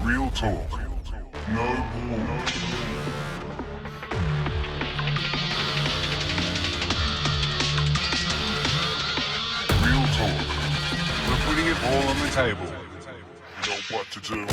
Real talk. No bull. Real talk. We're putting it all on the table. You know what to do.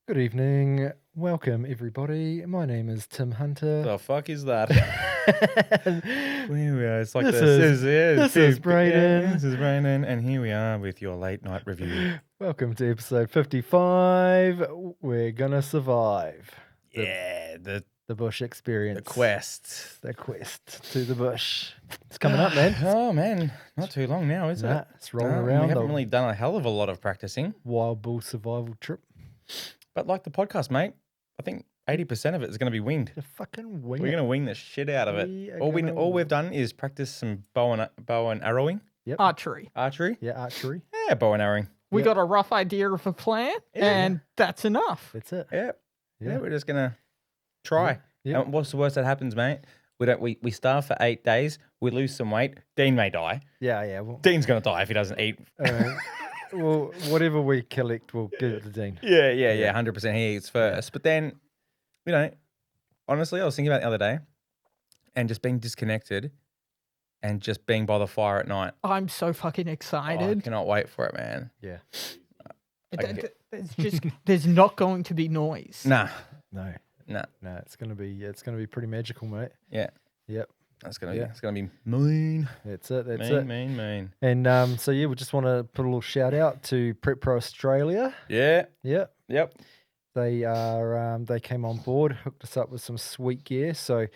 Good evening. Welcome, everybody. My name is Tim Hunter. The fuck is that? Here we are. It's like This this is Brayden. Yeah, this is Brayden, and here we are with your late night review. Welcome to episode 55. We're gonna survive. The The bush experience. quest. The quest to the bush. It's coming up, man. Oh man, not too long now, is Nah, it? it's rolling No, around. We haven't the really done a hell of a lot of practicing, wild bull survival trip. but like the podcast, mate, I think 80% of it is going to be winged. The fucking wing. We're going to wing the shit out of We it. are All gonna- we've done is practice some bow and arrowing, Archery. archery. Yeah, archery. Yeah, bow and arrowing. We Yep. got a rough idea of a plan, Yeah. and that's enough. That's it. Yeah, Yeah. we're just gonna try. Yeah. And what's the worst that happens, mate? We starve for 8 days. We lose some weight. Dean may die. Yeah. Well, Dean's gonna die if he doesn't eat. well, whatever we collect, we'll give it to Dean. Yeah. 100%. He eats first. But then, honestly, I was thinking about it the other day, and just being disconnected, and just being by the fire at night. I'm so fucking Oh, I excited. cannot wait for it, man. Yeah. There's not going to be noise. Nah. No. It's gonna be pretty magical, mate. Yeah. Yep. That's gonna Yeah. be. It's gonna be mean. That's it. Mean. And so we just want to put a little shout out to Prep Pro Australia. Yeah. Yep. Yep. They came on board, hooked us up with some sweet gear. So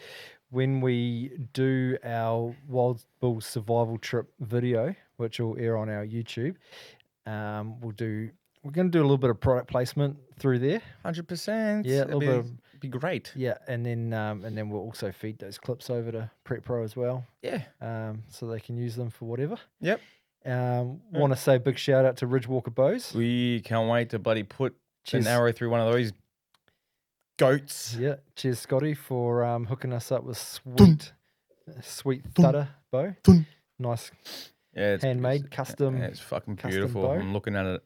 when we do our Wild Bull survival trip video, which will air on our YouTube, we're going to do a little bit of product placement through there. 100%. Yeah, a little bit of- Be great. Yeah, and then we'll also feed those clips over to Prep Pro as well, Yeah. so they can use them for whatever. Yep. Want to say a big shout out to Ridgewalker Bows. We can't wait to bloody put Cheers. an arrow through one of those goats. Yeah, cheers, Scotty, for hooking us up with sweet thudder bow. Nice, Yeah, handmade, custom. It's fucking custom beautiful. bow. I'm looking at it.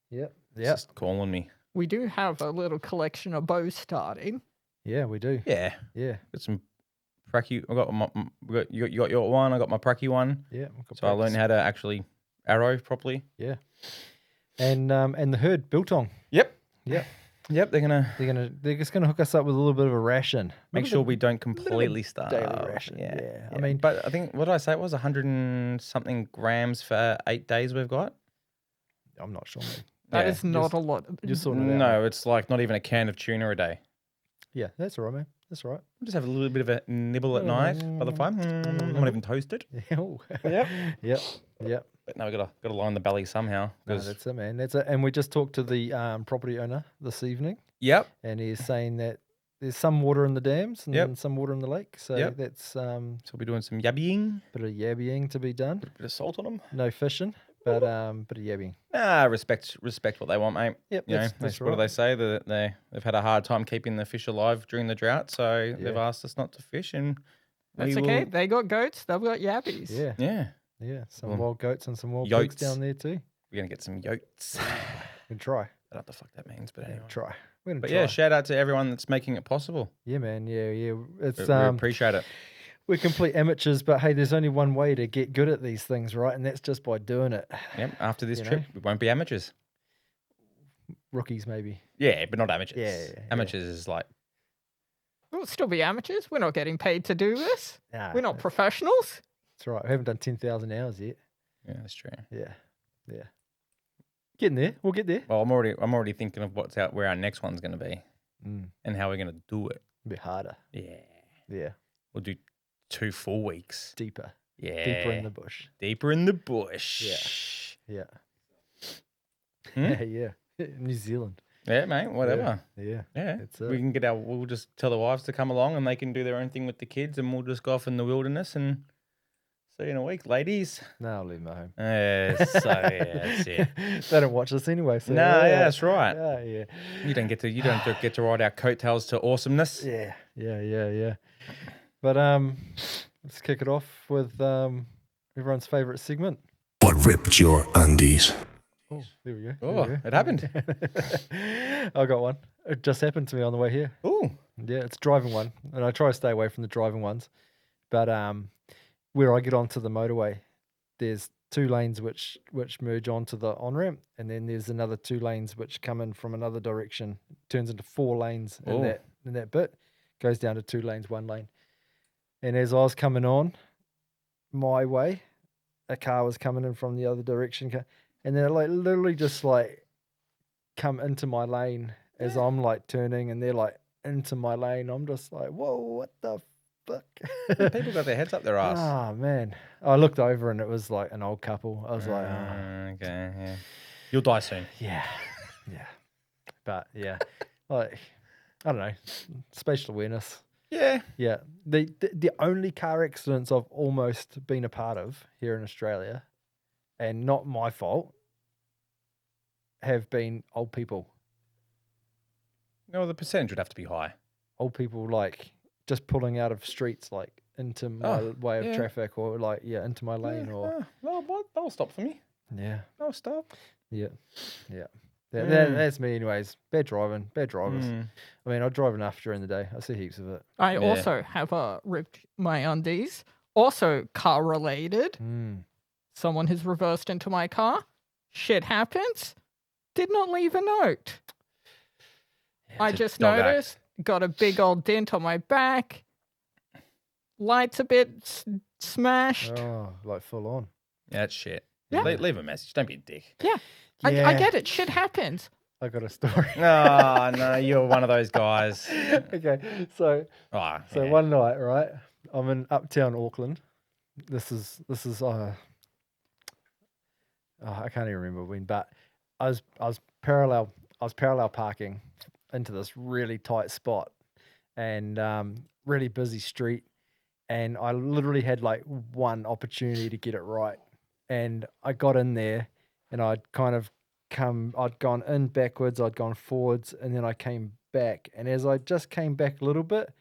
Yep, It's yep, just calling me. We do have a little collection of bows starting. yeah, we do. Yeah. Yeah, Got some pracky. You got your one. I got my pracky one. yeah. we've got So I practice. learned how to actually arrow properly. Yeah, and the herd biltong. Yep. Yep, Yep. They're they're just gonna hook us up with a little bit of a ration. make Little sure bit- we don't completely starve. daily ration, yeah. I mean- but I think what did I say? It was 100 and something grams for 8 days. We've got. I'm not sure, mate. That Yeah, is not a lot. Just sort it out. No, it's like not even a can of tuna a day. Yeah, that's all right, man. That's all right. Just have a little bit of a nibble at night by the fire. Not even toasted. Yep. Yep. But no, we gotta line the belly somehow. No, 'cause- that's it, man. That's it. And we just talked to the property owner this evening, Yep. and he's saying that there's some water in the dams and Yep. some water in the lake. So Yep. that's So we'll be doing some yabbying, bit of yabbying to be done. bit of salt on them. No fishing, but bit of yabbying. Respect what they want, mate. Yep, You know, that's what do right. they say? That they've had a hard time keeping the fish alive during the drought, so they've Yeah. asked us not to fish, and That's we okay. will- They got goats. They've got yabbies. Yeah, Yeah, some Well, wild goats and some wild yotes. pigs down there too. we're gonna get some yotes. We can try. I don't know what the fuck that means, but Yeah, anyway. try. We're gonna But try. yeah, shout out to everyone that's making it possible. Yeah, man. Yeah. It's We appreciate it. we're complete amateurs, but hey, there's only one way to get good at these things, right? And that's just by doing it. Yep. After this You trip, know? we won't be amateurs. Rookies, maybe. Yeah, but not amateurs. Yeah. Amateurs is like We'll still be amateurs. We're not getting paid to do this. Nah, We're not professionals. That's right. We haven't done 10,000 hours yet. yeah, that's true. Yeah. Getting there. We'll get there. Well, I'm already thinking of where our next one's gonna be and how we're gonna do it. A bit harder. Yeah. Yeah. We'll do 2 full weeks. Deeper. Yeah. Deeper in the bush. Deeper in the bush. Yeah. Hmm? Yeah. New Zealand. Yeah, mate. Whatever. Yeah. Yeah. That's We it. can we'll just tell the wives to come along and they can do their own thing with the kids and we'll just go off in the wilderness and see you in a week, ladies. No, I'll leave them at home. That's it. They don't watch this anyway. So No, yeah, that's right. Yeah. You don't get to ride our coattails to awesomeness. Yeah. But let's kick it off with everyone's favourite segment. What ripped your undies? Oh, there we go. Oh, there we it happened. I got one. It just happened to me on the way here. Oh, Yeah, it's a driving one, and I try to stay away from the driving ones. But where I get onto the motorway, there's 2 lanes which merge onto the on ramp, and then there's another 2 lanes which come in from another direction. Turns into 4 lanes in Oh. that bit. Goes down to 2 lanes, 1 lane. And as I was coming on my way, a car was coming in from the other direction, and they're like literally just like come into my lane as I'm like turning, and they're like into my lane. I'm just like, whoa, what the fuck? people got their heads up their ass. Oh man, I looked over and it was like an old couple. I was like, Okay, yeah. You'll die soon. yeah, but yeah, like I don't know, spatial awareness. Yeah. Yeah, the only car accidents I've almost been a part of here in Australia, and not my fault, have been old people. No, the percentage would have to be high. Old people like just pulling out of streets like into my way of yeah. traffic, or like into my lane, or Well, what? They'll stop for me. yeah. They'll stop. Yeah. That's me anyways. Bad drivers. Mm. I mean, I drive enough during the day. I see heaps of it. I Yeah. also have ripped my undies. Also car related. Someone has reversed into my car. Shit happens. Did not leave a note. I It's a just dog act. noticed. Got a big old dent on my back. Lights a bit smashed. Oh, like full on. Yeah, that's shit. Yeah. Leave a message. Don't be a dick. Yeah. I get it. Shit happens. I got a story. Oh, no, you're one of those guys. Okay, so Oh, one night, right? I'm in uptown Auckland. This is I can't even remember when, but I was parallel parking into this really tight spot, and really busy street, and I literally had like one opportunity to get it right, and I got in there, and I'd gone in backwards, I'd gone forwards, and then I came back, and as I just came back a little bit,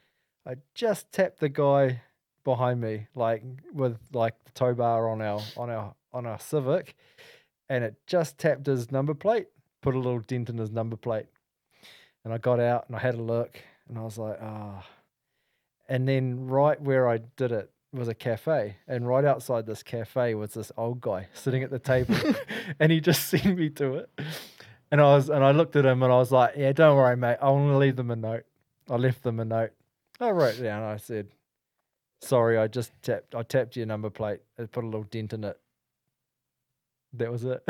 I just tapped the guy behind me, like with like the tow bar on our Civic, and it just tapped his number plate, put a little dent in his number plate. And I got out and I had a look, and I was like, ah. And then right where I did it was a cafe, and right outside this cafe was this old guy sitting at the table, and he just seen me do it. And I looked at him and I was like, yeah, don't worry, mate. I want to leave them a note. I left them a note. I wrote it down. I said, sorry, I tapped your number plate. It put a little dent in it. That was it.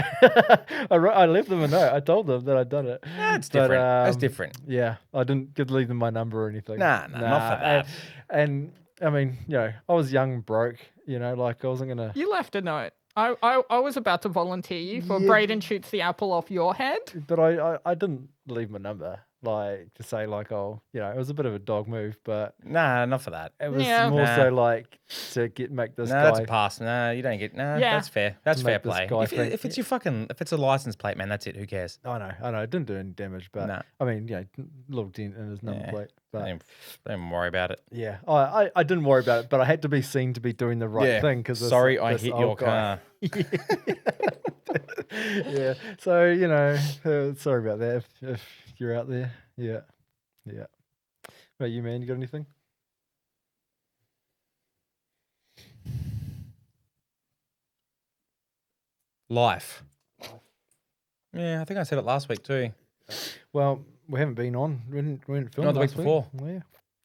I left them a note. I told them that I'd done it. That's different. That's different. Yeah, I didn't get to leave them my number or anything. Nah, not for that. And I mean, I was young and broke. Like I wasn't gonna. You left a note. I was about to volunteer you for Yeah. Braden shoots the apple off your head. But I didn't leave my number, like to say like, oh, it was a bit of a dog move, but Nah, not for that. it was Yeah. more Nah. so like to make this No, guy. that's a pass. No, you don't get. No, Yeah. that's fair. That's To fair make this play. guy If, think- if it's if it's a license plate, man, that's it. Who cares? I know, it didn't do any damage, but Nah. I mean, little dent in his number Yeah. plate. But Don't even worry about it. yeah, I didn't worry about it, but I had to be seen to be doing the right thing because Sorry, I hit your car. Yeah, so sorry about that if you're out there. Yeah. What about you, man? You got anything? Life. Yeah, I think I said it last week too. Well, we haven't been on. We didn't film Not the week last before. Yeah.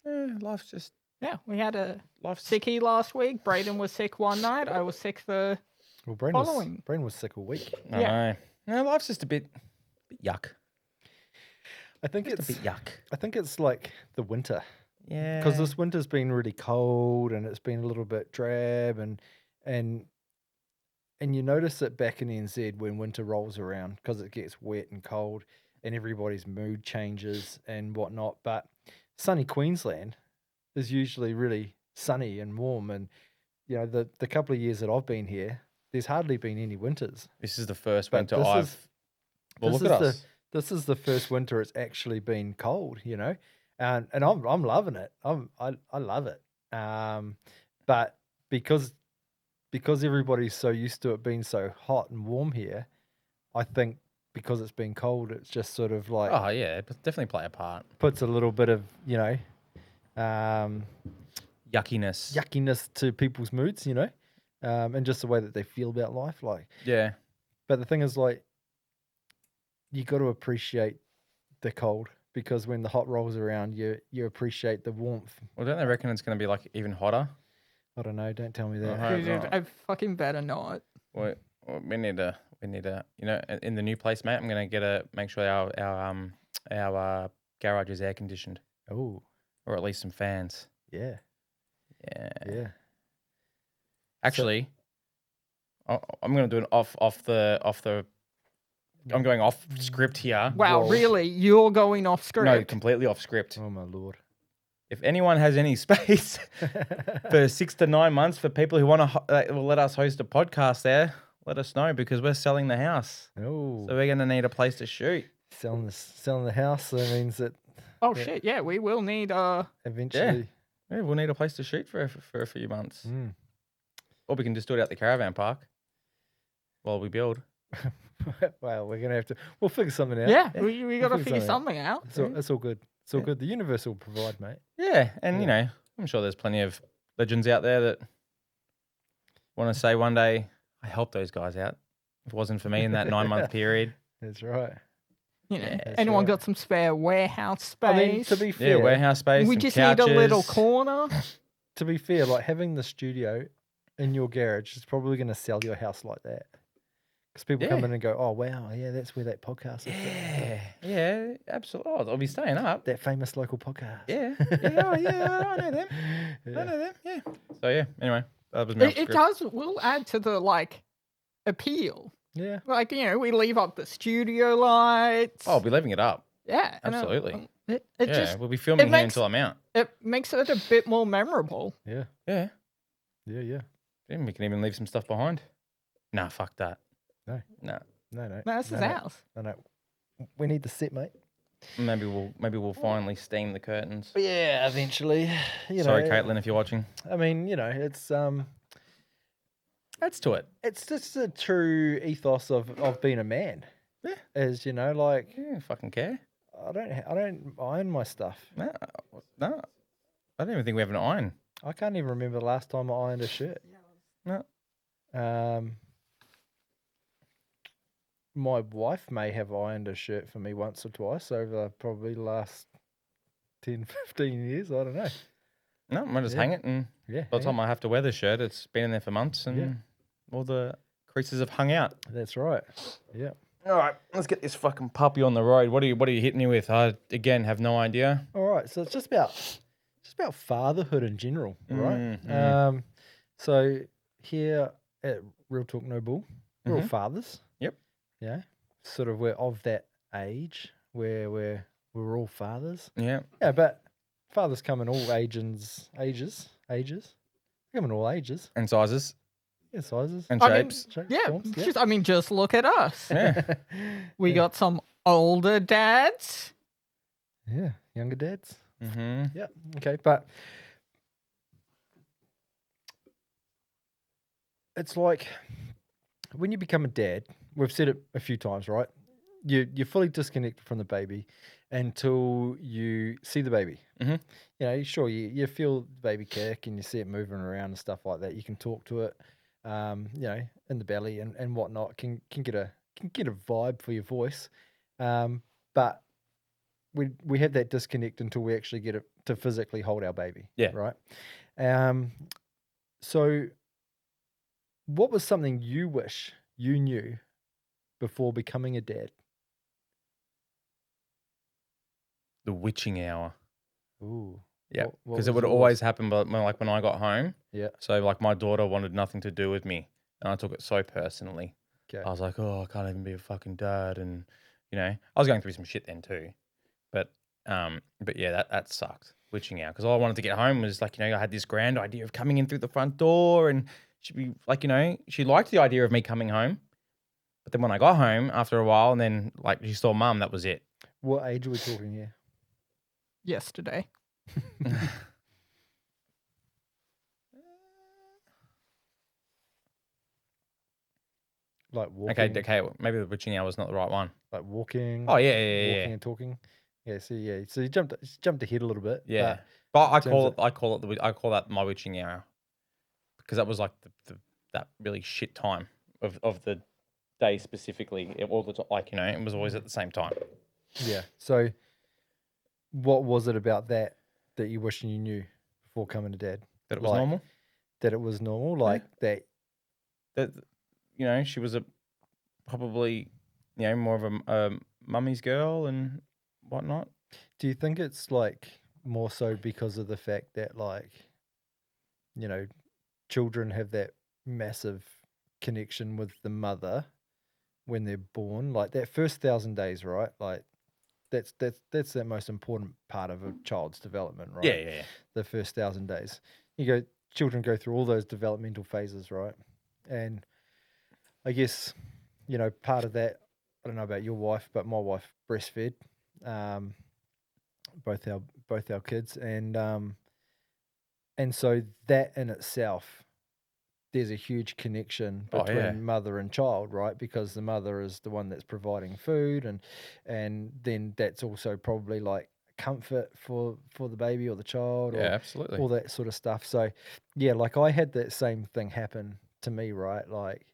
Yeah, life's just Yeah, we had a life's sickie last week. Braden was sick one night. I was sick the Well, Brain Following. was sick all week. I know. No, life's just a bit yuck. I think Just a bit yuck. I think it's like the winter, Yeah. because this winter's been really cold and it's been a little bit drab, and you notice it back in NZ when winter rolls around because it gets wet and cold and everybody's mood changes and whatnot. But sunny Queensland is usually really sunny and warm, and the couple of years that I've been here, there's hardly been any winters. This is the first But winter this I've. is- Well, this look at is us. This is the first winter it's actually been cold, and I'm loving it. I love it. But because everybody's so used to it being so hot and warm here, I think because it's been cold, it's just sort of like Oh yeah, but definitely play a part. puts a little bit of, Yuckiness. yuckiness to people's moods, and just the way that they feel about life. Like, Yeah. but the thing is, like, you got to appreciate the cold because when the hot rolls around, you appreciate the warmth. Well, don't they reckon it's going to be like even hotter? I don't know. Don't tell me that. Uh-huh. Dude, not. I fucking better not. Well, we need to, in the new place, mate. I'm going to make sure our garage is air conditioned, Oh, or at least some fans. yeah, Yeah. yeah. Actually, I'm going to do an off the. I'm going off script here. Wow, Whoa. really? You're going off script? No, completely off script. Oh my lord. If anyone has any space for 6 to 9 months for people who want to let us host a podcast there, let us know because we're selling the house. Oh, So we're going to need a place to shoot. selling the house. That means that Oh shit! Yeah, we will need eventually. Yeah, we'll need a place to shoot for a few months. Mm. Or we can just do it at the caravan park while we build. Well, we're gonna have to. We'll figure something out. Yeah, we got to figure figure something something out. It's all good. It's all good. The universe will provide, mate. Yeah, and I'm sure there's plenty of legends out there that want to say one day, I helped those guys out. If it wasn't for me in that 9-month period. That's right. That's Anyone right. got some spare warehouse space? I mean, to be fair, Yeah, warehouse space. we some just couches. need a little corner. to be fair, like having the studio in your garage is probably going to sell your house like that. Because people come Yeah. in and go, oh, wow, yeah, that's where that podcast is. Yeah, absolutely. Oh, I'll be staying up. That famous local podcast. Yeah, I know them. Yeah. I know them, yeah. So, yeah, anyway, that was me. It will add to the appeal. Yeah. We leave up the studio lights. Oh, I'll be leaving it up. yeah, absolutely. It Yeah, just we'll be filming here makes- until I'm out. it makes it a bit more memorable. Yeah. Yeah. Yeah. And we can even leave some stuff behind. Nah, fuck that. No. No. No. No, this is ours. No. We need the set, mate. Maybe we'll finally steam the curtains. But yeah, eventually. Sorry, Caitlin, if you're watching. I mean, it's That's to it. it's just a true ethos of being a man. Yeah. Is like Yeah, fucking care. I don't iron my stuff. No. I don't even think we have an iron. I can't even remember the last time I ironed a shirt. No. My wife may have ironed a shirt for me once or twice over probably the last 10, 15 years. I don't know. No, I just Yeah. hang it, and Yeah. by the time I have to wear the shirt, it's been in there for months, and all the creases have hung out. That's right. Yeah. All right, let's get this fucking puppy on the road. What are you hitting me with? I again have no idea. All right. So it's just about fatherhood in general, right? Mm. So here at Real Talk No Bull, we're all fathers. Yep. Yeah. Sort of we're of that age where we're all fathers. Yeah. Yeah, but fathers come in all ages. They come in all ages. And sizes Yeah, sizes. and I mean, shapes. Yeah, forms, just look at us. Yeah. We got some older dads. Yeah, younger dads. Mm-hmm. Yeah, okay, but it's like when you become a dad, we've said it a few times, right? You're fully disconnected from the baby until you see the baby. Mhm. Sure, you feel the baby kick and you see it moving around and stuff like that. You can talk to it, in the belly and whatnot. Can get a vibe for your voice, but we have that disconnect until we actually get it to physically hold our baby. Yeah. Right. So what was something you wish you knew before becoming a dad? The witching hour. Ooh. Yeah, What because it was would yours? always happen, but when I got home. Yeah. So my daughter wanted nothing to do with me, and I took it so personally. Okay. I was like, oh, I can't even be a fucking dad, and I was going through some shit then too, but yeah, that sucked. Witching hour, because all I wanted to get home was I had this grand idea of coming in through the front door, and she'd be she liked the idea of me coming home, but then when I got home after a while, and then she saw mum, that was it. What age are we talking here? Yesterday. like walking, Okay. Maybe the witching hour was not the right one. like walking. Oh yeah, walking and talking. Yeah, so you jumped ahead a little bit. yeah. But But I in terms call that my witching hour because that was like that really shit time of the day specifically. All the time, like it was always at the same time. yeah. So, what was it about that you wish you knew before coming to Dad? That it was Like, normal. That it was normal, like that. That she was probably more of a mummy's girl and whatnot. Do you think it's like more so because of the fact that like, children have that massive connection with the mother when they're born, like that first 1,000 days, right? Like that's the most important part of a child's development, right? Yeah. The first 1,000 days. Children go through all those developmental phases, right? And I guess, part of that, I don't know about your wife, but my wife breastfed both our kids, and so that in itself, there's a huge connection between mother and child, right? Because the mother is the one that's providing food, and then that's also probably like comfort for the baby or the child, or absolutely. all that sort of stuff. So yeah, like I had that same thing happen to me, right? Like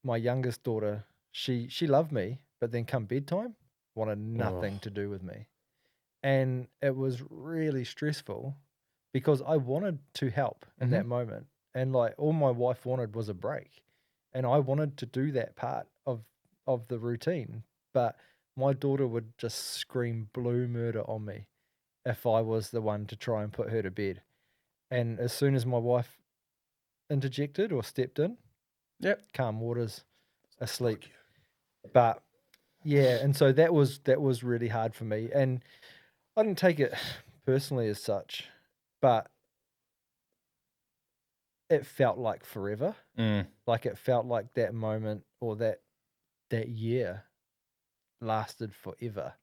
my youngest daughter, she loved me, but then come bedtime, wanted nothing to do with me. And it was really stressful because I wanted to help in that moment. And like all my wife wanted was a break. And I wanted to do that part of the routine. But my daughter would just scream blue murder on me if I was the one to try and put her to bed. And as soon as my wife interjected or stepped in, calm waters, asleep. But yeah, and so that was really hard for me. And I didn't take it personally as such, but it felt like forever. Like it felt like that moment or that year lasted forever.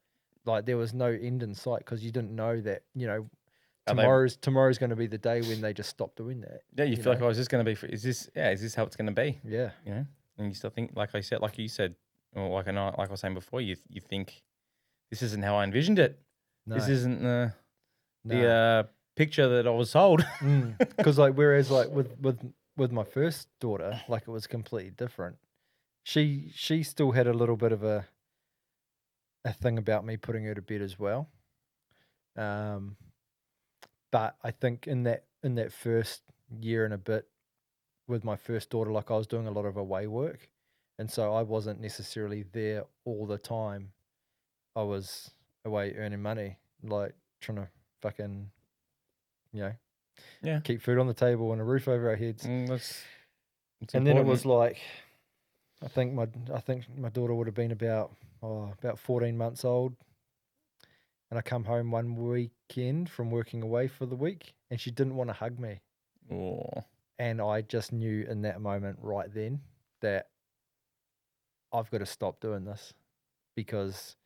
Like there was no end in sight because you didn't know that, tomorrow's going to be the day when they just stop doing that. Yeah, you feel like, is this going to be? Is this how it's going to be? Yeah. And you still think, like you said, or like I was saying before, you think this isn't how I envisioned it. No. This isn't the picture that I was sold. Because like whereas like with my first daughter, like it was completely different. She still had a little bit of a thing about me putting her to bed as well. But I think in that first year and a bit with my first daughter, like I was doing a lot of away work, and so I wasn't necessarily there all the time. I was away earning money, like trying to fucking, keep food on the table and a roof over our heads. That's and then it was like, I think my daughter would have been about 14 months old, and I come home one weekend from working away for the week, and she didn't want to hug me. Oh. And I just knew in that moment right then that I've got to stop doing this because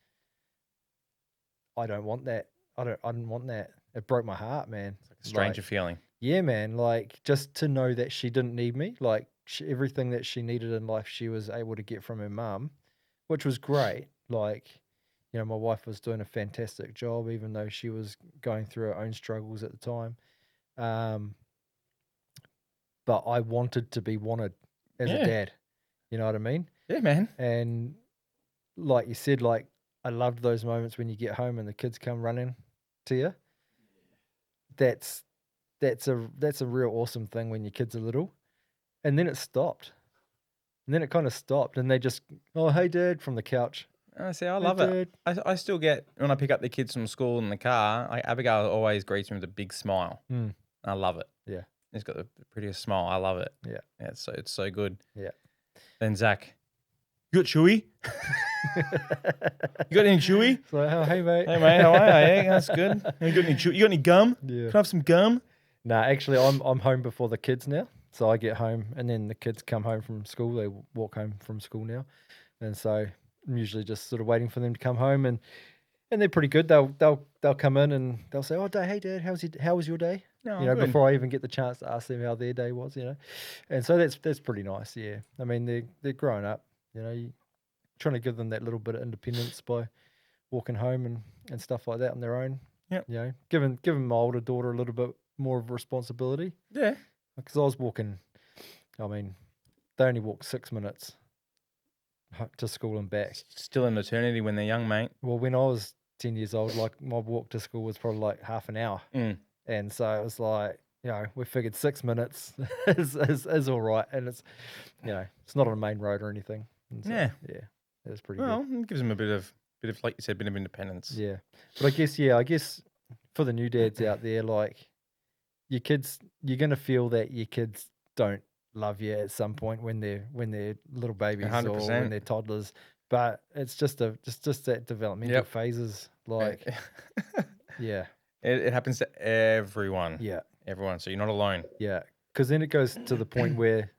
I don't want that. I didn't want that. It broke my heart, man. It's like a stranger feeling. Yeah, man. Like just to know that she didn't need me, like everything that she needed in life, she was able to get from her mum, which was great. Like, my wife was doing a fantastic job, even though she was going through her own struggles at the time. But I wanted to be wanted as a dad. You know what I mean? Yeah, man. And like you said, like I loved those moments when you get home and the kids come running to you. That's a real awesome thing when your kids are little. And then it stopped. And then it kind of stopped, and they just, oh, hey, Dad, from the couch. See, I love it. I still get, when I pick up the kids from school in the car, Abigail always greets me with a big smile. I love it. Yeah. He's got the prettiest smile. I love it. Yeah. It's so good. Yeah. Then Zach, you got Chewy? You got any Chewy? It's like, oh, hey, mate. Hey, mate, how are you? Yeah, that's good. You got any Chewy? You got any gum? Yeah. Can I have some gum? Nah, actually, I'm home before the kids now. So I get home, and then the kids come home from school. They walk home from school now. And so I'm usually just sort of waiting for them to come home, and they're pretty good. They'll come in and they'll say, "Oh, hey, Dad, how was your day?" No, you know, good. before I even get the chance to ask them how their day was, you know. And so that's pretty nice, yeah. I mean, they're growing up, you know, you trying to give them that little bit of independence by walking home and stuff like that on their own. Yep. You know, giving my older daughter a little bit more of a responsibility. Yeah. Because I was walking, I mean, they only walk 6 minutes to school and back. Still an eternity when they're young, mate. Well, when I was 10 years old, like my walk to school was probably like half an hour. Mm. And so it was like, you know, we figured 6 minutes is all right. And it's, you know, it's not on a main road or anything. And so, Yeah. Yeah. It was pretty Well, good. it gives them a bit of, like you said, bit of independence. Yeah. But I guess for the new dads out there, like your kids, you're going to feel that your kids don't love you at some point when they're little babies or 100%. when they're toddlers. But it's just that developmental Yep. phases. Like, yeah. It happens to everyone. Yeah. Everyone. So you're not alone. Yeah, because then it goes to the point where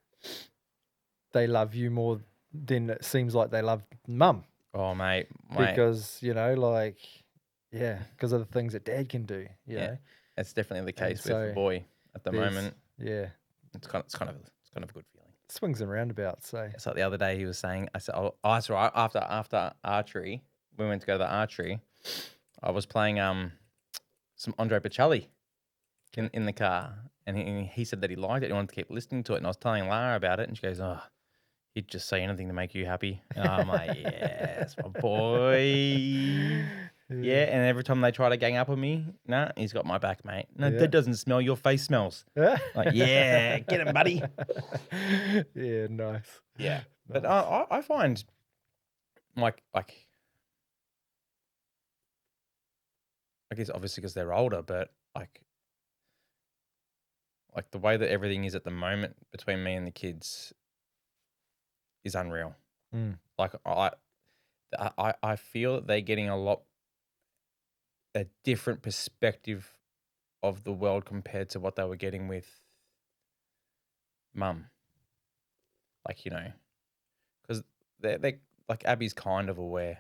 they love you more than it seems like they love mum. Oh, mate. Because, you know, like, yeah, because of the things that dad can do, you Yeah. know. That's definitely the case with so the boy at the There's- moment. Yeah, It's kind of a good feeling. swings and roundabouts, so. It's like the other day he was saying, I said, oh, that's right. After archery, we went to go to the archery. I was playing some Andre Bocelli in the car, and he said that he liked it. He wanted to keep listening to it, and I was telling Lara about it, and she goes, "Oh, he'd just say anything to make you happy." And I'm like, "Yes, my boy." Yeah, and every time they try to gang up on me, nah, he's got my back, mate. No, Yeah. that doesn't smell. Your face smells. Like, yeah, get him, buddy. Yeah, nice. Yeah, but Nice. I find like I guess obviously because they're older, but like the way that everything is at the moment between me and the kids is unreal. Mm. Like I feel that they're getting a different perspective of the world compared to what they were getting with mum. Like, you know, because they like Abby's kind of aware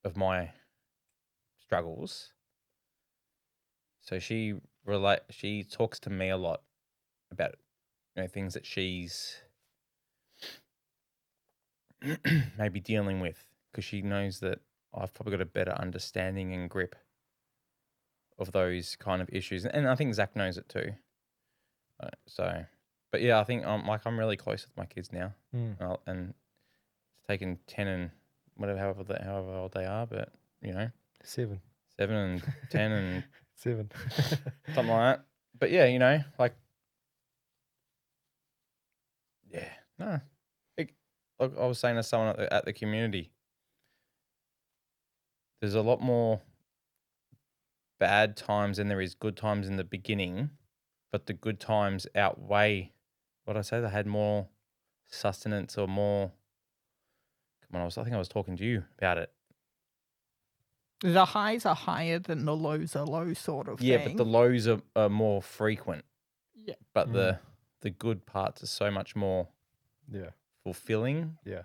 of my struggles, so she talks to me a lot about, you know, things that she's maybe dealing with, because she knows that I've probably got a better understanding and grip of those kind of issues, and I think Zach knows it too. So, but yeah, I think I'm really close with my kids now, Mm. and it's taken 10 and whatever, however old they are, but you know, 7. 7 and 10 and 7. something like that. But yeah, you know, like, yeah, no. Like I was saying to someone at the community, there's a lot more bad times than there is good times in the beginning, but the good times outweigh, what did I say? They had more sustenance or more. Come on, I think I was talking to you about it. The highs are higher than the lows are low, sort of Yeah, thing. but the lows are more frequent. Yeah. But the good parts are so much more Yeah. fulfilling. Yeah.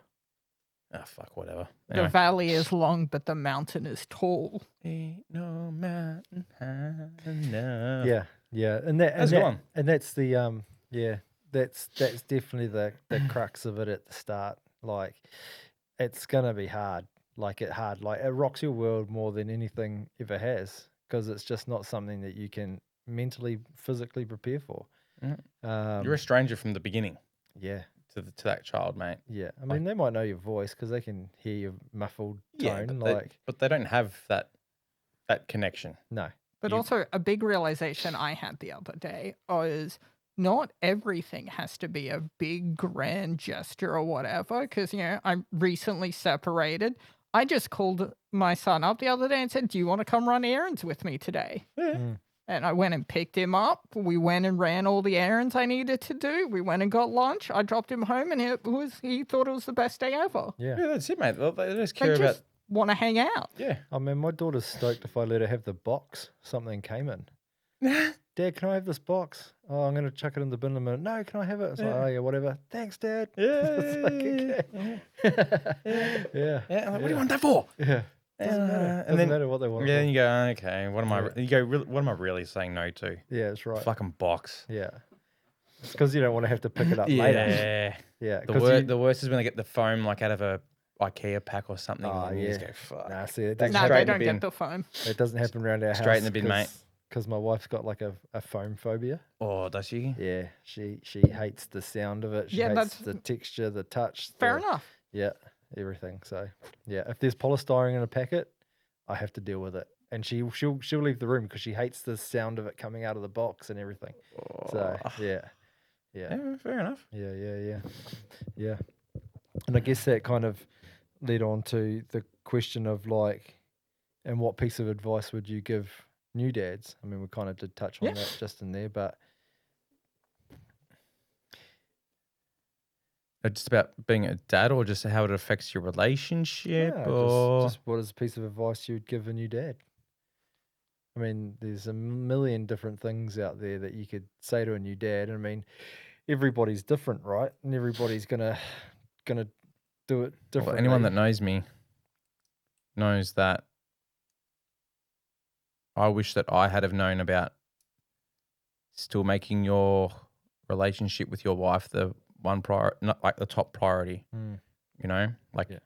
Ah, fuck, whatever. The Anyway. valley is long, but the mountain is tall. Ain't no mountain high enough. Yeah. Yeah. And That's a good one. and that's the yeah, that's definitely the crux of it at the start. Like, it's gonna be hard. Like, it rocks your world more than anything ever has, because it's just not something that you can mentally, physically prepare for. You're a stranger from the beginning Yeah. to that child, mate. Yeah. I mean, they might know your voice because they can hear your muffled tone. but they don't have that connection. No. But You- also, a big realization I had the other day was not everything has to be a big grand gesture or whatever. Because, you know, I'm recently separated. I just called my son up the other day and said, "Do you want to come run errands with me today?" Mm. And I went and picked him up. We went and ran all the errands I needed to do. We went and got lunch. I dropped him home, and he thought it was the best day ever. Yeah. Yeah, that's it, mate. They just They care about. just want to hang out. Yeah. I mean, my daughter's stoked if I let her have the box. Something came in. Dad, can I have this box? Oh, I'm going to chuck it in the bin in a minute. No, can I have it? It's like, oh, yeah, whatever. Thanks, Dad. It's like, okay. Yeah. Yeah. What do you want that for? Yeah. Doesn't matter. And Doesn't then matter what they want. it yeah, for. then you go, okay, what am I? Yeah. You go, what am I really saying no to? Yeah, that's right. Fucking box. Yeah. It's because you don't want to have to pick it up later. Yeah. Yeah. The worst is when they get the foam like out of a IKEA pack or something. Oh, and you just yeah. go, fuck. Nah, see, it That's doesn't, No, straight they in the don't bin. get the foam. it doesn't happen around our house. Straight in the bin, mate. Because my wife's got like a foam phobia. Oh, does she? Yeah, she hates the sound of it. She Yeah, hates that's- the texture, the touch. Fair the- enough. Yeah, everything. So yeah, if there's polystyrene in a packet, I have to deal with it. And she'll leave the room because she hates the sound of it coming out of the box and everything. So Oh. yeah. Yeah, fair enough. Yeah. And I guess that kind of led on to the question of like, and what piece of advice would you give new dads? I mean, we kind of did touch on Yeah. that just in there, but Just about being a dad, or just how it affects your relationship, yeah, or just what is a piece of advice you would give a new dad? I mean, there's a million different things out there that you could say to a new dad. I mean, everybody's different, right? And everybody's gonna do it well, differently. anyone that knows me knows that I wish that I had have known about still making your relationship with your wife the one not like the top priority. Mm. You know, like Yeah.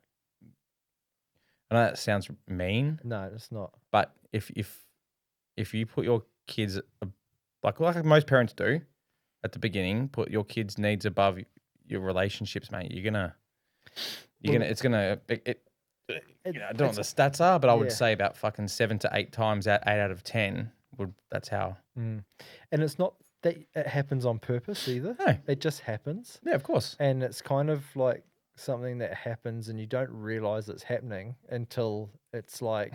I know that sounds mean, No, it's not. but if you put your kids like most parents do at the beginning, put your kids' needs above your relationships, mate, it's gonna you know, I don't know what the stats are, but I would yeah. say about fucking 7 to 8 times out 8 out of 10 that's how. And it's not that it happens on purpose either. No. It just happens. Yeah, of course. And it's kind of like something that happens and you don't realize it's happening until it's like,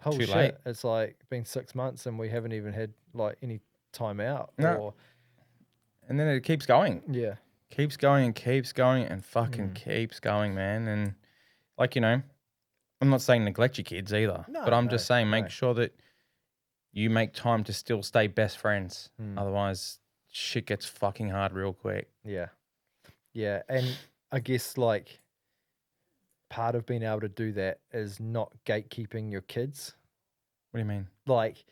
holy Too shit, late. it's like been 6 months and we haven't even had like any time out. No. Or And then it keeps going. yeah. Keeps going and fucking keeps going, man. And like, you know, I'm not saying neglect your kids either, No, but I'm no, just saying make no. sure that you make time to still stay best friends. Mm. Otherwise, shit gets fucking hard real quick. Yeah. Yeah. And I guess like part of being able to do that is not gatekeeping your kids. What do you mean? Like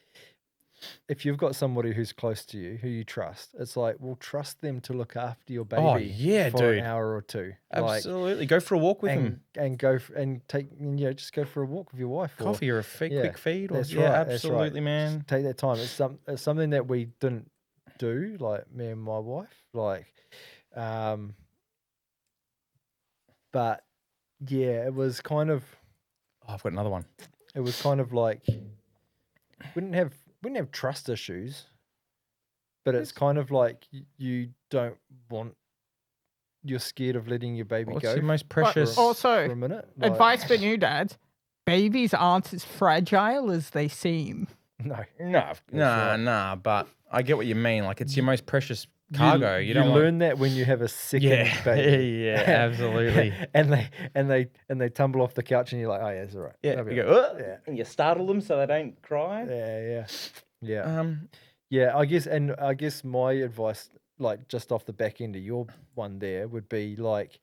if you've got somebody who's close to you, who you trust, it's like, well, trust them to look after your baby Oh, yeah, for dude. an hour or two. Absolutely. Go for a walk with and, them. and go and take, just go for a walk with your wife. Coffee or a yeah, quick feed. Or, that's yeah, right, that's right. absolutely, man. Just take that time. It's something that we didn't do, like me and my wife. Like, but yeah, it was kind of Oh, I've got another one. it was kind of like we didn't have trust issues, but it's kind of like you don't want, you're scared of letting your baby What's go your most But precious? also, for a minute. Like, advice for new dads: babies aren't as fragile as they seem. no, Nah, right. nah. But I get what you mean. Like it's your most precious cargo. You, you don't learn that when you have a second Yeah, baby. yeah, absolutely. and they tumble off the couch and you're like, oh yeah, it's all right. Yeah, That'll be you all right." go, Yeah. and you startle them so they don't cry. Yeah. Yeah, I guess my advice, like just off the back end of your one there, would be like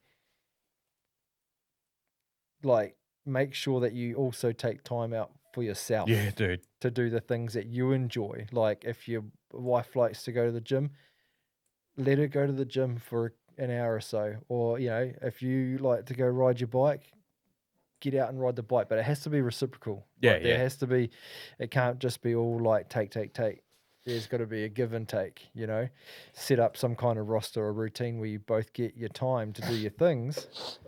make sure that you also take time out for yourself Yeah, dude. to do the things that you enjoy. Like if your wife likes to go to the gym, let her go to the gym for an hour or so. Or, if you like to go ride your bike, get out and ride the bike. But it has to be reciprocal. Yeah, Like, there yeah. has to be, it can't just be all like take. There's got to be a give and take, set up some kind of roster or routine where you both get your time to do your things.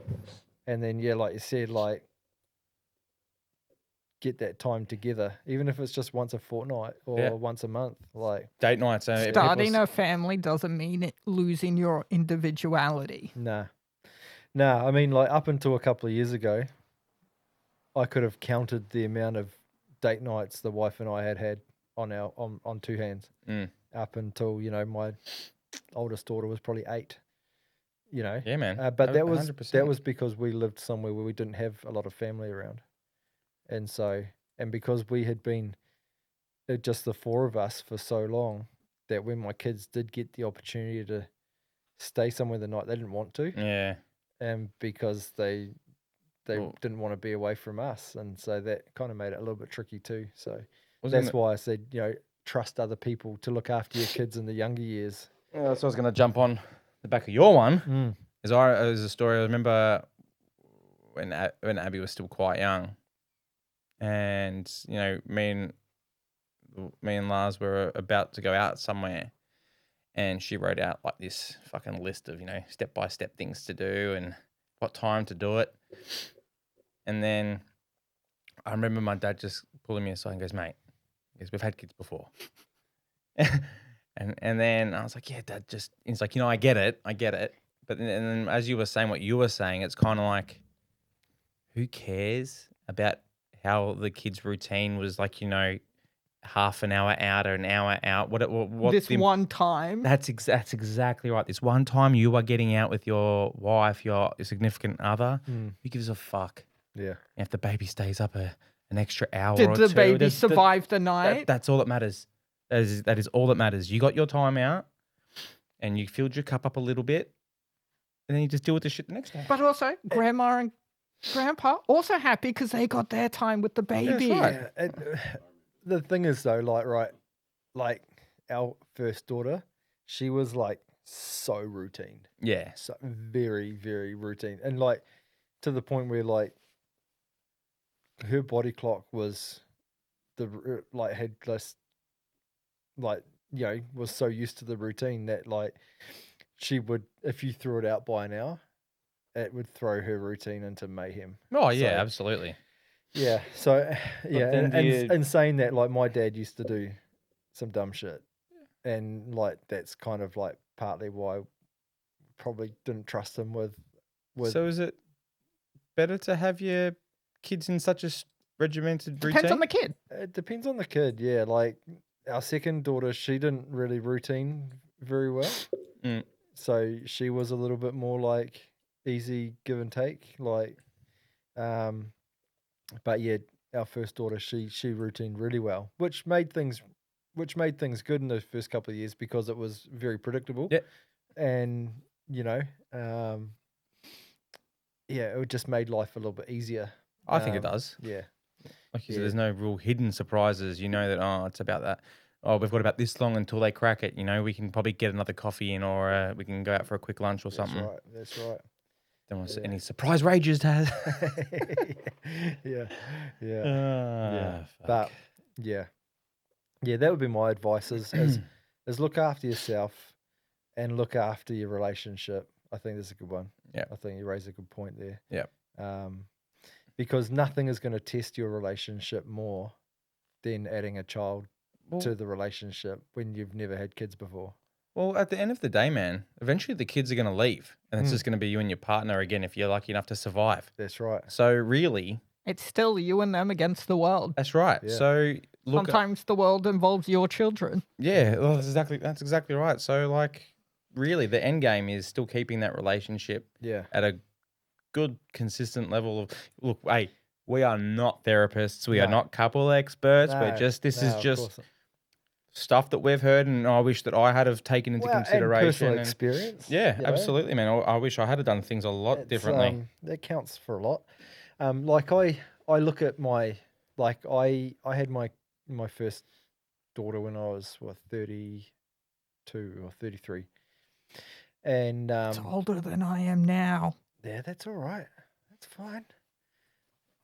And then, yeah, like you said, like get that time together, even if it's just once a fortnight or once a month. Like Date nights. Starting a family doesn't mean losing your individuality. Nah. I mean, like up until a couple of years ago, I could have counted the amount of date nights the wife and I had on two hands. Up until my oldest daughter was probably 8. Yeah, man. But that 100%. was because we lived somewhere where we didn't have a lot of family around, and because we had been just the 4 of us for so long, that when my kids did get the opportunity to stay somewhere the night, they didn't want to. Yeah. And because they they Well- didn't want to be away from us, and so that kind of made it a little bit tricky too. So Was that's gonna- why I said, trust other people to look after your kids in the younger years. Yeah, that's what I was going to jump on the back of your one. Mm. There's a story. I remember when Abby was still quite young, and me and Lars were about to go out somewhere, and she wrote out like this fucking list of step by step things to do and what time to do it. And then I remember my dad just pulling me aside and goes, "Mate, we've had kids before." And then I was like, "Yeah, Dad." He's like, "I get it. But then as you were saying what you were saying, it's kind of like, who cares about how the kid's routine was like, half an hour out or an hour out? What This one time. That's exactly right. This one time you are getting out with your wife, your significant other. Who gives a fuck Yeah. if the baby stays up an extra hour Did or the two? baby survive the night? That's all that matters. That is all that matters. You got your time out, and you filled your cup up a little bit, and then you just deal with the shit the next day. But also, grandma and grandpa also happy because they got their time with the baby. right. Yeah, the thing is though, like our first daughter, she was like so routine, Yeah. so very, very routine, and like to the point where like her body clock was had less, was so used to the routine that like she would, if you threw it out by an hour, it would throw her routine into mayhem. Oh yeah, So- absolutely. Yeah. So yeah, then and, do you- and saying that, like my dad used to do some dumb shit, and like that's kind of like partly why I probably didn't trust him with. So is it better to have your kids in such a regimented routine? Depends on the kid. It depends on the kid. Yeah, like our second daughter, she didn't really routine very well, Mm. so she was a little bit more like easy give and take. But yeah, our first daughter, she routined really well, which made things good in the first couple of years because it was very predictable. Yeah. And it just made life a little bit easier. I think it does. Yeah. Like you said, Yeah. there's no real hidden surprises. You know that, it's about that. Oh, we've got about this long until they crack it. We can probably get another coffee in, or we can go out for a quick lunch or something. That's right. Don't want to see Yeah. any surprise rages to have. Yeah. Yeah. Yeah. But yeah, that would be my advice: is look after yourself and look after your relationship. I think that's a good one. Yeah. I think you raise a good point there. Yeah. Because nothing is going to test your relationship more than adding a child to the relationship when you've never had kids before. Well, at the end of the day, man, eventually the kids are going to leave, and it's just going to be you and your partner again if you're lucky enough to survive. That's right. So really, It's still you and them against the world. that's right. Yeah. So look, Sometimes the world involves your children. yeah, well, that's exactly right. So like, really, the end game is still keeping that relationship Yeah. at a good, consistent level of. Look, hey, we are not therapists. We are No. not couple experts. We're No, just this no, is of just course not. stuff that we've heard, and I wish that I had have taken into Well, and consideration. personal and- experience. yeah, you know? absolutely, man. I wish I had done things a lot It's, differently. that counts for a lot. Like I look at I had my first daughter when I was 32 or 33, and It's older than I am now. yeah, that's all right. That's fine.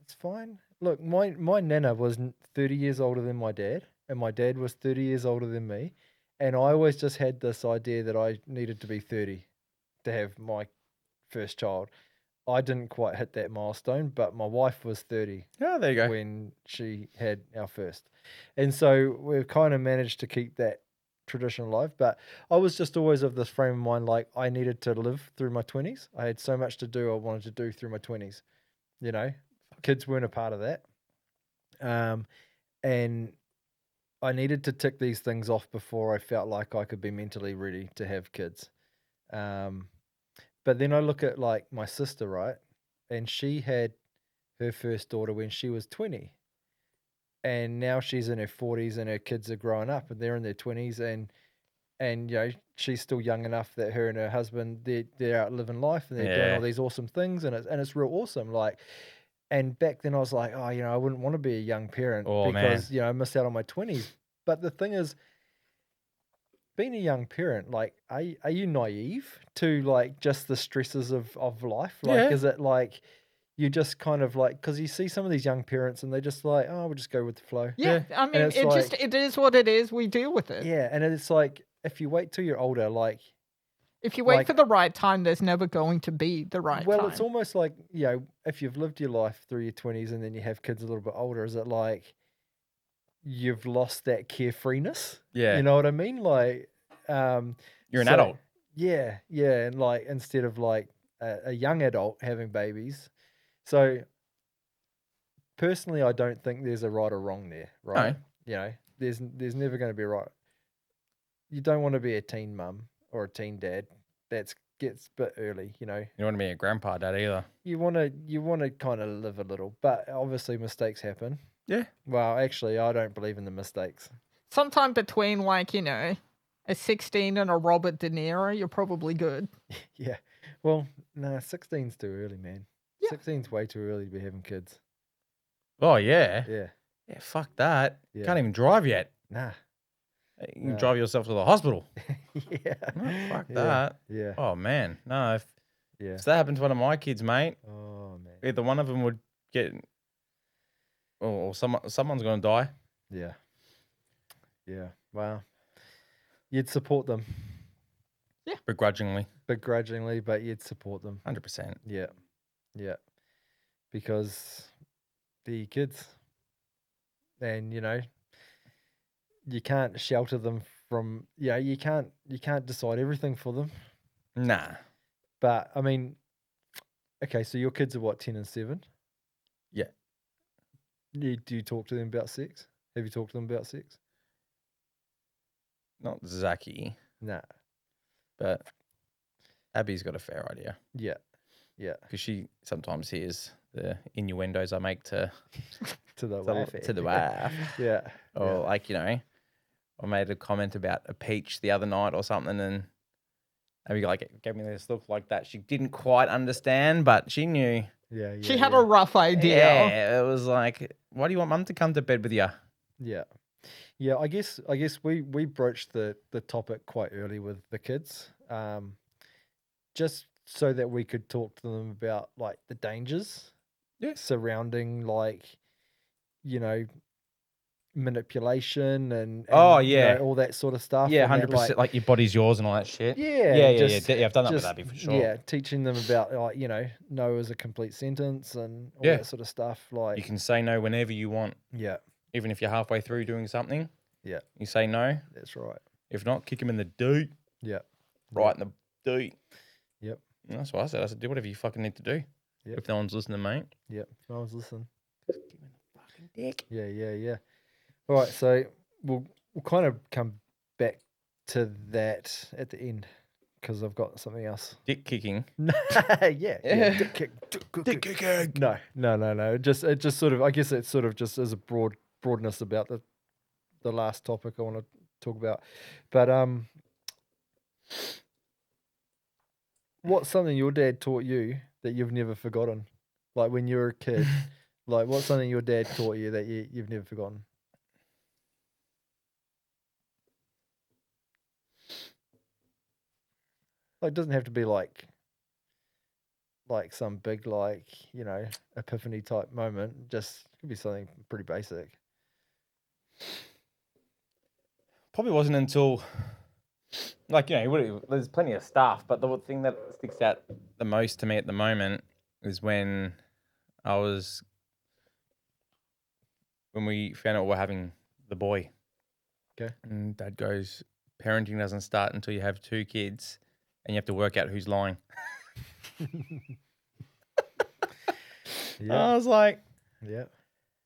It's fine. Look, my nana was 30 years older than my dad, and my dad was 30 years older than me, and I always just had this idea that I needed to be 30 to have my first child. I didn't quite hit that milestone, but my wife was 30 Oh, there you go. when she had our first. And so we've kind of managed to keep that tradition alive. But I was just always of this frame of mind, like I needed to live through my 20s. I had so much to do I wanted to do through my 20s. Kids weren't a part of that. And I needed to tick these things off before I felt like I could be mentally ready to have kids. But then I look at like my sister, right? And she had her first daughter when she was 20. And now she's in her 40s and her kids are growing up and they're in their 20s and she's still young enough that her and her husband they're out living life and they're doing Yeah. all these awesome things and it's real awesome. Like And back then I was like, oh, I wouldn't want to be a young parent Oh, because, I missed out on my 20s. But the thing is, being a young parent, like, are you naive to like just the stresses of life? Like, Yeah. is it like you just kind of like, because you see some of these young parents and they just like, oh, we'll just go with the flow. Yeah, I mean, it's it is what it is. We deal with it. Yeah, and it's like if you wait till you're older, like, If you wait like- for the right time, there's never going to be the right well, time. it's almost like, if you've lived your life through your 20s and then you have kids a little bit older, is it like you've lost that carefreeness? Yeah. You know what I mean? Like, You're an so- adult. Yeah, and like instead of like a young adult having babies. So personally, I don't think there's a right or wrong there, right? There's never going to be a right. You don't want to be a teen mum or a teen dad. That gets a bit early, You don't want to be a grandpa dad either. You want to kind of live a little, but obviously mistakes happen. Yeah. Well, actually, I don't believe in the mistakes. Sometime between like, a 16 and a Robert De Niro, you're probably good. Yeah. Well, no, 16's too early, man. Yeah. 16's way too early to be having kids. Oh, yeah. Yeah. Yeah, fuck that. Yeah. Can't even drive yet. Nah. You can No. drive yourself to the hospital. Yeah. Oh, fuck Yeah. that. Yeah. Oh, man. No, if Yeah. that happened to one of my kids, mate, Oh, man. either one of them would get, or someone's going to die. Yeah. Yeah. Wow. You'd support them Begrudgingly. begrudgingly, but you'd support them. 100%. Yeah. Yeah. Because they're kids. And, you can't shelter them from, you can't decide everything for them. Nah. But I mean, okay, so your kids are what, 10 and 7? Yeah. Do you talk to them about sex? Have you talked to them about sex? Not Zaki, Nah. but Abby's got a fair idea Yeah. Yeah. because she sometimes hears the innuendos I make to To the the, wife. to the wife. Yeah. Or like, I made a comment about a peach the other night or something, and Abby gave me this look like that. She didn't quite understand, but she knew. Yeah. She had a rough idea. Yeah, it was like, why do you want mum to come to bed with you? Yeah. Yeah, I guess we broached the topic quite early with the kids. Just so that we could talk to them about like the dangers surrounding like, manipulation and Oh, yeah. all that sort of stuff. Yeah, and that, 100%. Like your body's yours and all that shit. Yeah, Yeah, just- I've done that with just- Abby for sure. Yeah, teaching them about like, no is a complete sentence and all Yeah. that sort of stuff. Like, You can say no whenever you want, yeah, even if you're halfway through doing something. Yeah. You say no. that's right. If not, kick him in the doot. Yeah, Right in the doot. Yep. And that's what I said. I said, do whatever you fucking need to do. Yep. If no one's listening, mate. yeah. If no one's listening. Just give him the fucking dick. Yeah. All right, so we'll kind of come back to that at the end because I've got something else. Dick kicking. yeah. Dick kick. Dick kicking. No. It just sort of, I guess it's sort of just as a broadness about the last topic I want to talk about. But what's something your dad taught you that you've never forgotten? Like when you were a kid, like what's something your dad taught you that you've never forgotten? Like, it doesn't have to be like some big, epiphany type moment. Just could be something pretty basic. Probably wasn't until, there's plenty of stuff, but the thing that sticks out the most to me at the moment is when we found out we're having the boy. Okay. And Dad goes, parenting doesn't start until you have 2 kids and you have to work out who's lying. I was like, Yeah.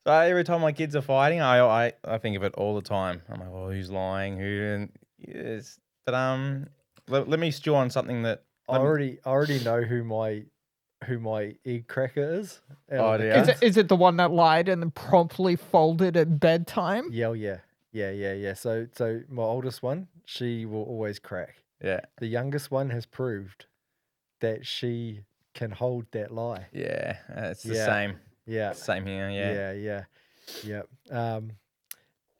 so every time my kids are fighting, I think of it all the time. I'm like, well, who's lying? Yes. But let me stew on something that I already know who my egg cracker is. out Oh, of the yeah? kids. Is it the one that lied and then promptly folded at bedtime? Yeah. So my oldest one, she will always crack. yeah, The youngest one has proved that she can hold that lie. yeah, it's the Yeah. same. Yeah. Same here. Yeah. Yeah.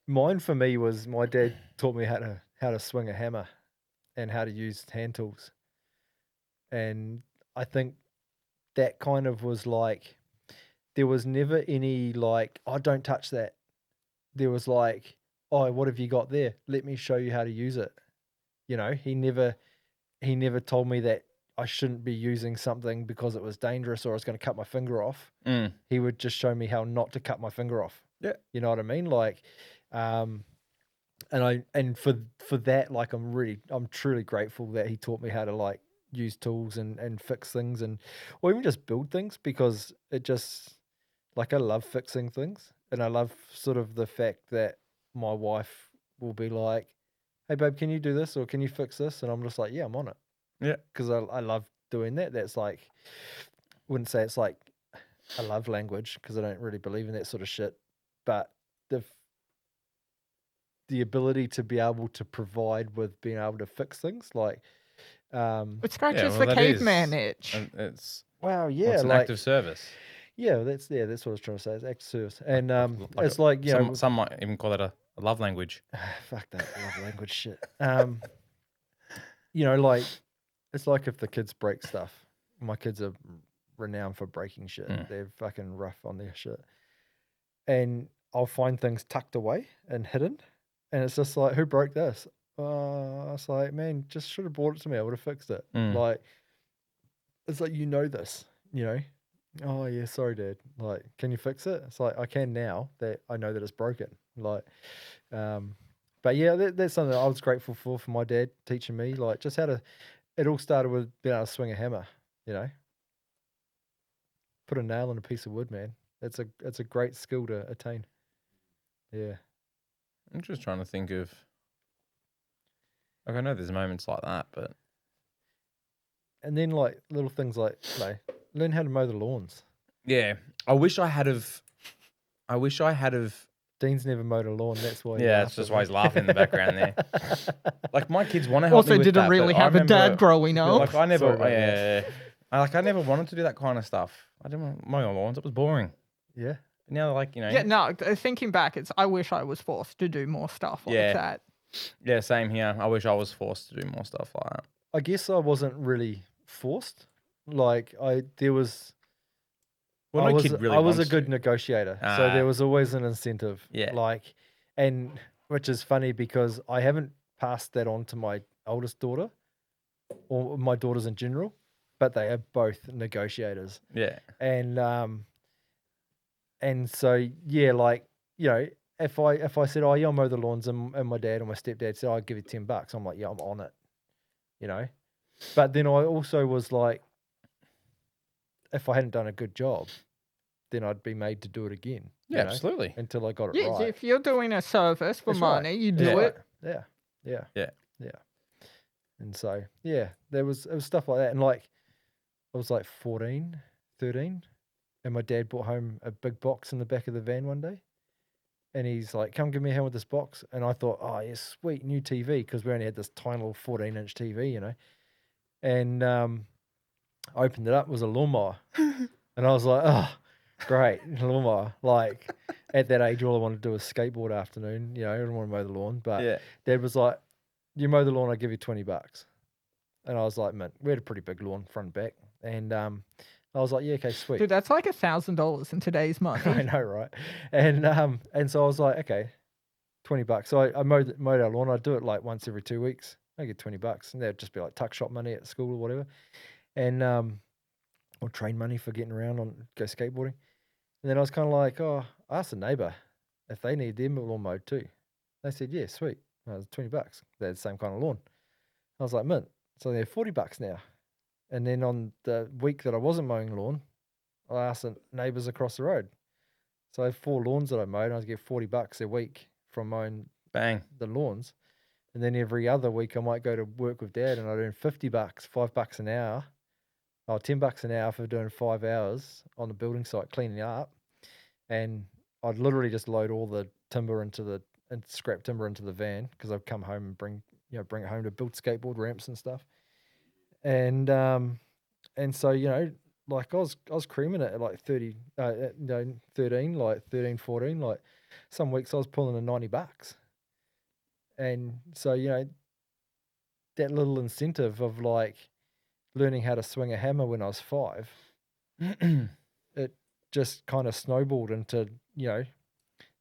Mine for me was my dad taught me how to swing a hammer and how to use hand tools. And I think that kind of was like, there was never any like, oh, don't touch that. There was like, oh, what have you got there? Let me show you how to use it. You know, he never told me that I shouldn't be using something because it was dangerous or I was going to cut my finger off. He would just show me how not to cut my finger off. Yeah. You know what I mean? Like, and for that, like, I'm truly grateful that he taught me how to like use tools and fix things or even just build things, because it just, like, I love fixing things, and I love sort of the fact that my wife will be like, hey babe, can you do this or can you fix this? And I'm just like, yeah, I'm on it. Yeah. Because I love doing that. That's like, wouldn't say it's like a love language, because I don't really believe in that sort of shit. But the ability to be able to provide with being able to fix things, like, It scratches well, the that caveman is- itch. and it's wow, yeah, it's an like, act of service. that's what I was trying to say. It's act of service, and Like it's like, you know, some might even call that a love language. fuck that love language shit. You know, like, it's like if the kids break stuff. My kids are renowned for breaking shit. They're fucking rough on their shit. And I'll find things tucked away and hidden. And it's just like, who broke this? It's like, man, just should have brought it to me. I would have fixed it. Like, it's like, you know this, you know? Oh, yeah, sorry, Dad. Like, can you fix it? It's like, I can now that I know that it's broken. Like, but yeah, that's something that I was grateful for my dad teaching me, like, just how to, it all started with being able to swing a hammer, you know? Put a nail in a piece of wood, man. It's a great skill to attain. Yeah. I'm just trying to think of. Like, I know there's moments like that, but And then, like, little things like learn how to mow the lawns. yeah, I wish I had of. Dean's never mowed a lawn. That's why. Yeah, that's just why he's laughing in the background there. Like, my kids want to help me Also, with didn't that, really but I have a dad remember- growing up. Like, I never, Sorry about that. I never wanted to do that kind of stuff. I didn't want to mow my lawns. It was boring. Yeah. But now, like, you know. Yeah, no, thinking back, I wish I was forced to do more stuff like Yeah. that. Yeah, same here. I wish I was forced to do more stuff like that. I guess I wasn't really forced. Like, there was. Well, I no was, kid really I was a wants good to. negotiator, so there was always an incentive. Yeah. Like, and which is funny because I haven't passed that on to my oldest daughter or my daughters in general, but they are both negotiators. Yeah. And so yeah, like, you know, if I said, oh yeah, I'll mow the lawns, and my dad or my stepdad said, oh, I'll give you $10, I'm like, yeah, I'm on it, you know. But then I also was like, if I hadn't done a good job, then I'd be made to do it again. Yeah, you know, absolutely. until I got it Yeah, right. if you're doing a service for That's right. money, you That's do right. it. Yeah. Yeah. And so, yeah, it was stuff like that. And like, I was like 14, 13, and my dad brought home a big box in the back of the van one day. And he's like, come give me a hand with this box. And I thought, oh, yeah, sweet, new TV, because we only had this tiny little 14-inch TV, you know. And I opened it up, it was a lawnmower. And I was like, oh, great, lawnmower. Like, at that age, all I wanted to do was skateboard afternoon. You know, I didn't want to mow the lawn. But Yeah. Dad was like, you mow the lawn, I'll give you $20. And I was like, man, we had a pretty big lawn, front and back. And I was like, yeah, okay, sweet. Dude, that's like $1,000 in today's money. I know, right? And so I was like, okay, $20. So I mowed our lawn. I'd do it like once every 2 weeks. I get $20, and that'd just be like tuck shop money at school or whatever, and or train money for getting around go skateboarding. And then I was kind of like, oh, I asked a neighbor if they need their lawn mowed too. They said, yeah, sweet. It was $20. They had the same kind of lawn. I was like, mint. So they're $40 now. And then on the week that I wasn't mowing lawn, I asked the neighbours across the road. So I have 4 lawns that I mowed, and I get $40 a week from mowing Bang. the lawns. And then every other week I might go to work with Dad, and I'd earn $50, $5 an hour, or $10 an hour for doing 5 hours on the building site cleaning up. And I'd literally just load all the timber and scrap timber into the van, because I'd come home and bring it home to build skateboard ramps and stuff. And so, you know, like I was creaming it at like 30, 13, like 13, 14. Like some weeks I was pulling in $90. And so, that little incentive of like learning how to swing a hammer when I was 5, it just kind of snowballed into,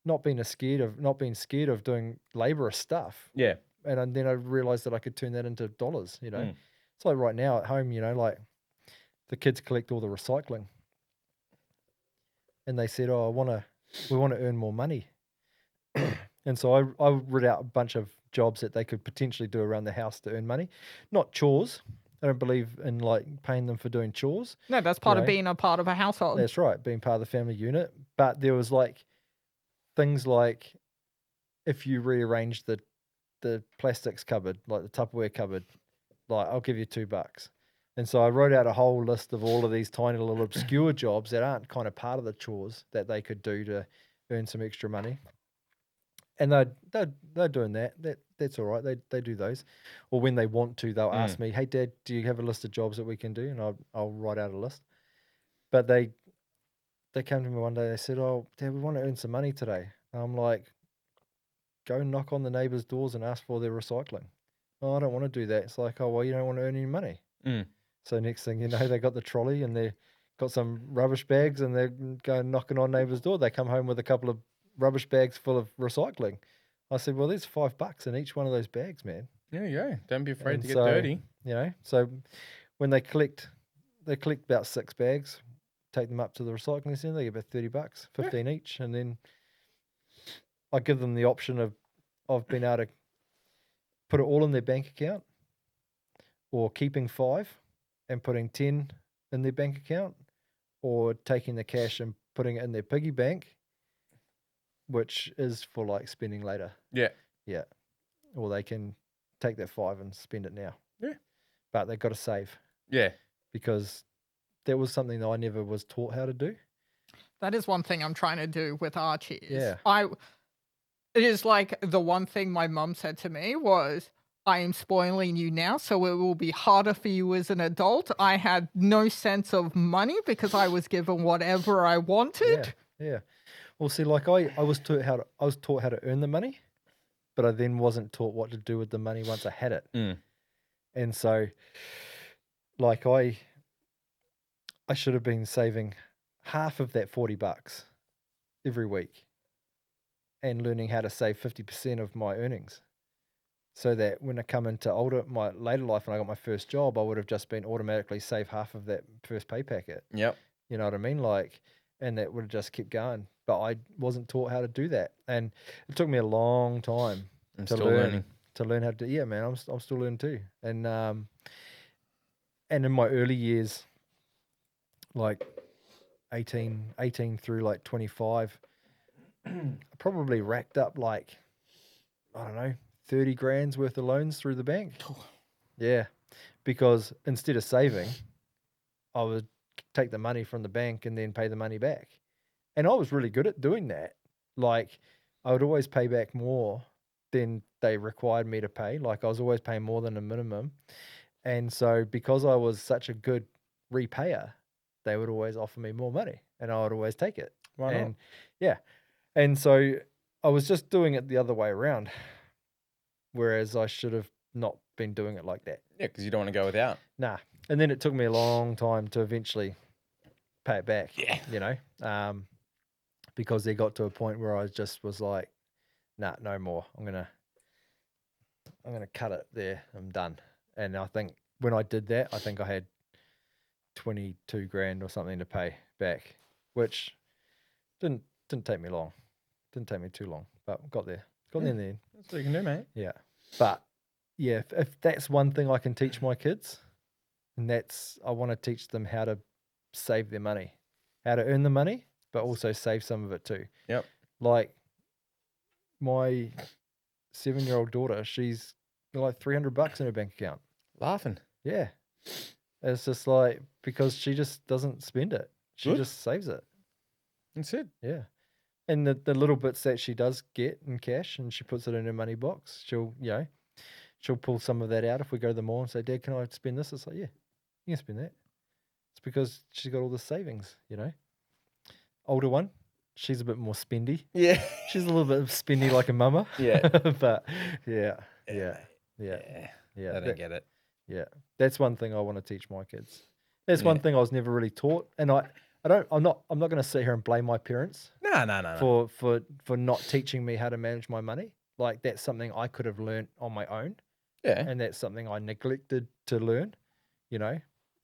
not being scared of doing laborious stuff. Yeah. And then I realized that I could turn that into dollars, Mm. It's like right now at home, like the kids collect all the recycling. And they said, "Oh, we want to earn more money." And so I read out a bunch of jobs that they could potentially do around the house to earn money. Not chores. I don't believe in like paying them for doing chores. No, that's part of know. being a part of a household. That's right, being part of the family unit. But there was like things like if you rearrange the plastics cupboard, like the Tupperware cupboard, like I'll give you $2. And so I wrote out a whole list of all of these tiny little obscure jobs that aren't kind of part of the chores that they could do to earn some extra money. And they're doing that. That's all right. They do those. Or when they want to, they'll ask me, "Hey, Dad, do you have a list of jobs that we can do?" And I'll write out a list. But they came to me one day. They said, "Oh, Dad, we want to earn some money today." And I'm like, "Go knock on the neighbours' doors and ask for their recycling." "Oh, I don't want to do that." It's like, "Oh, well, you don't want to earn any money." Mm. So next thing you know, they got the trolley and they got some rubbish bags and they're going knocking on neighbours' door. They come home with a couple of rubbish bags full of recycling. I said, "Well, there's $5 in each one of those bags, man." There you go. Don't be afraid And to get so, dirty. So when they collect about 6 bags, take them up to the recycling centre. They get about $30, 15 each, and then I give them the option of being able to put it all in their bank account, or keeping 5 and putting 10 in their bank account, or taking the cash and putting it in their piggy bank, which is for like spending later. Yeah. Yeah. Or they can take that 5 and spend it now. Yeah. But they've got to save, Yeah. because that was something that I never was taught how to do. That is one thing I'm trying to do with Archie. Yeah. It is like the one thing my mum said to me was, "I am spoiling you now, so it will be harder for you as an adult." I had no sense of money because I was given whatever I wanted. Yeah. Well, see, like I was taught how to earn the money, but I then wasn't taught what to do with the money once I had it. Mm. And so, like I should have been saving half of that $40 every week and learning how to save 50% of my earnings, so that when I come into my later life and I got my first job, I would have just been automatically save half of that first pay packet. Yep. You know what I mean? Like, and that would have just kept going. But I wasn't taught how to do that. And it took me a long time I'm to still learn learning. how to, yeah, man, I'm still learning too. And in my early years, like 18 through like 25, I probably racked up like, I don't know, 30 grand's worth of loans through the bank. Yeah. Because instead of saving, I would take the money from the bank and then pay the money back. And I was really good at doing that. Like, I would always pay back more than they required me to pay. Like, I was always paying more than a minimum. And so because I was such a good repayer, they would always offer me more money and I would always take it. Why not? And yeah. And so I was just doing it the other way around, whereas I should have not been doing it like that. Yeah, because you don't want to go without. Nah. And then it took me a long time to eventually pay it back. Yeah. You know, because they got to a point where I just was like, nah, no more. I'm gonna cut it there. I'm done. And I think when I did that, I think I had 22 grand or something to pay back, which didn't take me long. Didn't take me too long, but got there. Got there in the end. That's what you can do, mate. Yeah. But yeah, if that's one thing I can teach my kids, and I want to teach them how to save their money, how to earn the money, but also save some of it too. Yep. Like my 7-year-old daughter, she's got like $300 in her bank account. Laughing. Yeah. It's just like, because she just doesn't spend it. She Good. just saves it. That's it. Yeah. And the little bits that she does get in cash and she puts it in her money box, she'll pull some of that out if we go to the mall and say, "Dad, can I spend this?" It's like, yeah, you can spend that. because she's got all the savings, you know. Older one, she's a bit more spendy. Yeah. She's a little bit spendy like a mama. Yeah. But yeah. I don't get it. Yeah, that's one thing I want to teach my kids. That's one thing I was never really taught, and I'm not going to sit here and blame my parents No. for not teaching me how to manage my money. Like that's something I could have learned on my own, Yeah. and that's something I neglected to learn. You know,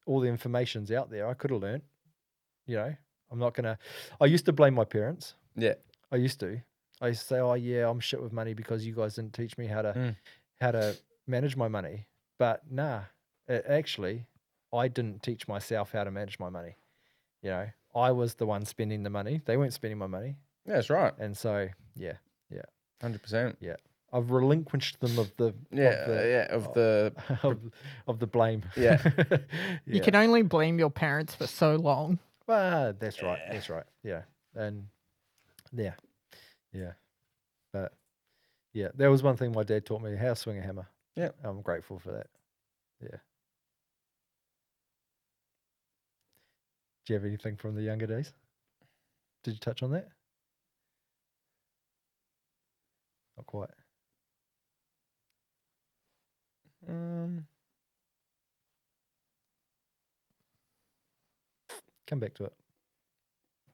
all the information's out there. I could have learned. You know, I'm not gonna. I used to blame my parents. Yeah. I used to say, oh yeah, I'm shit with money because you guys didn't teach me how to manage my money. But nah, actually, I didn't teach myself how to manage my money. You know, I was the one spending the money. They weren't spending my money. Yeah, that's right. And so, 100%. yeah, I've relinquished them of the of the blame. Yeah. You can only blame your parents for so long. Well, that's right. That's right. Yeah, and yeah, but yeah, that was one thing my dad taught me: how to swing a hammer. Yeah, I'm grateful for that. Yeah. Do you have anything from the younger days? Did you touch on that? Not quite. Come back to it.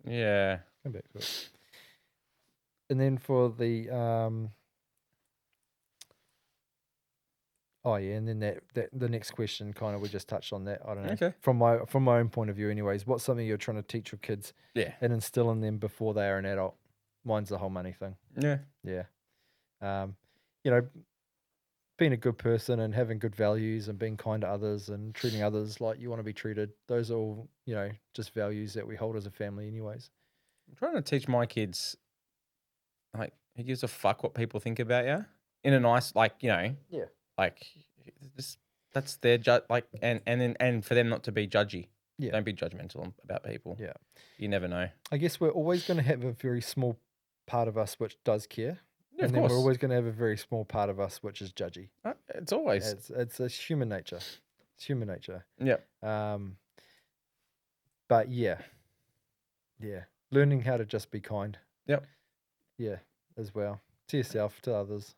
Yeah. Come back to it. And then for the and then that the next question kind of we just touched on that. I don't know. Okay. From my own point of view anyways, what's something you're trying to teach your kids and instill in them before they are an adult? Mine's the whole money thing. Yeah. Yeah. You know, being a good person and having good values and being kind to others and treating others like you want to be treated. Those are all, you know, just values that we hold as a family anyways. I'm trying to teach my kids, like, who gives a fuck what people think about you? In a nice, like, you know. Yeah. Like, just, that's their like, and for them not to be judgy. Yeah. Don't be judgmental about people. Yeah. You never know. I guess we're always going to have a very small part of us which does care. Yeah, and of then course. we're always going to have a very small part of us which is judgy. It's always. It's human nature. It's human nature. Yeah. But yeah. Learning how to just be kind. Yep. Yeah, as well. To yourself, to others.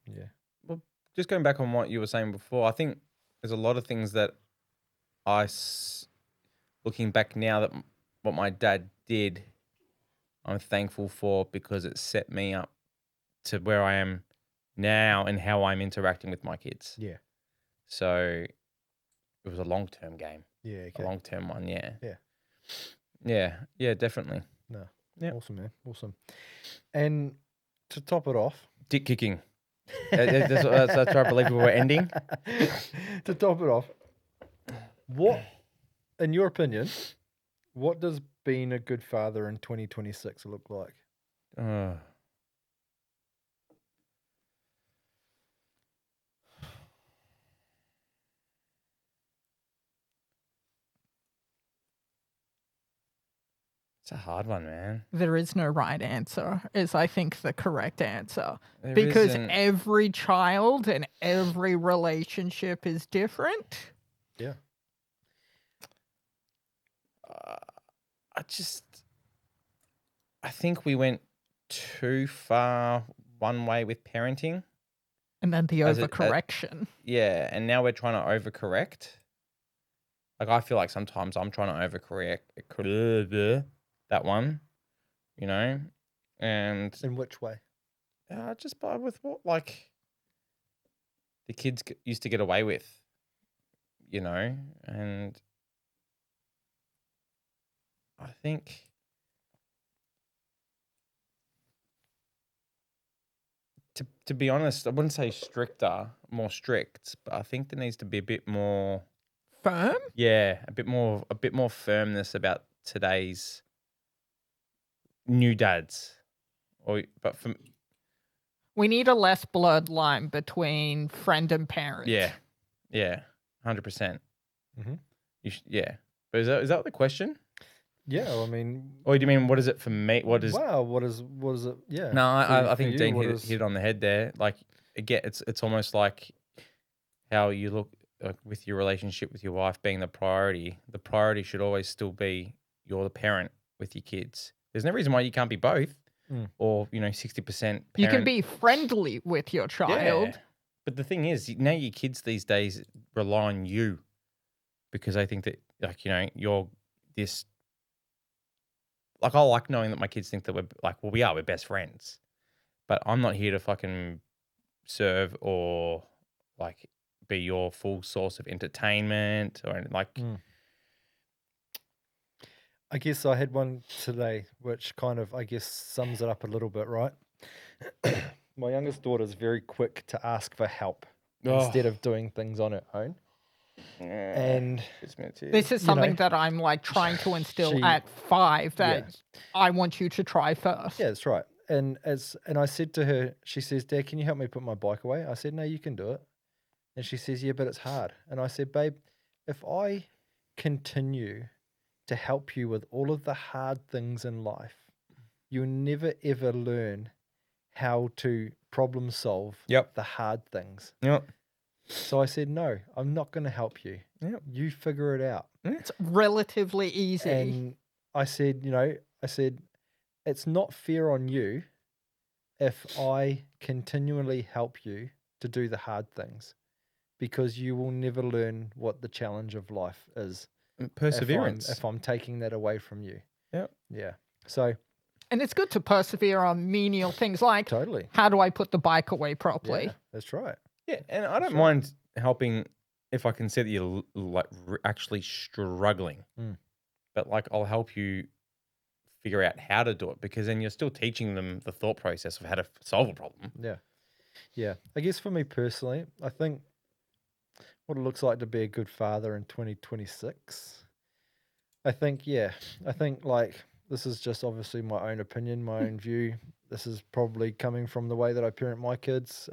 Yeah. Well, just going back on what you were saying before, I think there's a lot of things that looking back now that what my dad did, I'm thankful for because it set me up to where I am now and how I'm interacting with my kids. Yeah. So it was a long-term game. Yeah. Okay. A long-term one, yeah. Yeah. Yeah, definitely. No. Yeah. Awesome, man. Awesome. And to top it off. Dick kicking. That's where I believe we were ending. To top it off, what, in your opinion, what does being a good father in 2026 look like? It's a hard one, man. There is no right answer, is I think the correct answer. There Because isn't. every child and every relationship is different. Yeah. I think we went too far one way with parenting. And then the As it- overcorrection. Yeah, and now we're trying to overcorrect. Like, I feel like sometimes I'm trying to overcorrect that one, you know? And In which way? just by with what, like, the kids used to get away with, you know? And I think to be honest, I wouldn't say stricter, more strict, but I think there needs to be a bit more Firm? yeah, a bit more firmness about today's new dads. But from We need a less blurred line between friend and parent. yeah, 100%. Mhm. Yeah, but is that the question? Yeah, I mean, Or do you mean what is it for me? What is wow, what is it? Yeah. No, I for think you, Dean what hit is- it on the head there. Like, again, it's almost like how you look with your relationship with your wife being the priority should always still be you're the parent with your kids. There's no reason why you can't be both, or 60% parent. You can be friendly with your child. Yeah. But the thing is, now your kids these days rely on you because they think that, you're this. Like, I like knowing that my kids think that we're best friends, but I'm not here to fucking serve or like be your full source of entertainment or like. I guess I had one today, which kind of, I guess, sums it up a little bit, right? My youngest daughter is very quick to ask for help instead of doing things on her own. And this is something that I'm like trying to instill at 5 that I want you to try first. Yeah, that's right. And I said to her, she says, Dad, can you help me put my bike away? I said, no, you can do it. And she says, yeah, but it's hard. And I said, babe, if I continue to help you with all of the hard things in life, you'll never ever learn how to problem solve the hard things. Yep. So I said, no, I'm not going to help you. Yep. You figure it out. It's relatively easy. And I said, it's not fair on you if I continually help you to do the hard things, because you will never learn what the challenge of life is. Perseverance. If I'm taking that away from you. Yep. Yeah. So. And it's good to persevere on menial things like, totally, how do I put the bike away properly? Yeah, that's right. Yeah, and I don't mind helping if I can see that you're actually struggling. But like, I'll help you figure out how to do it, because then you're still teaching them the thought process of how to solve a problem. Yeah. Yeah. I guess for me personally, I think what it looks like to be a good father in 2026. I think like, this is just obviously my own opinion, my own view. This is probably coming from the way that I parent my kids.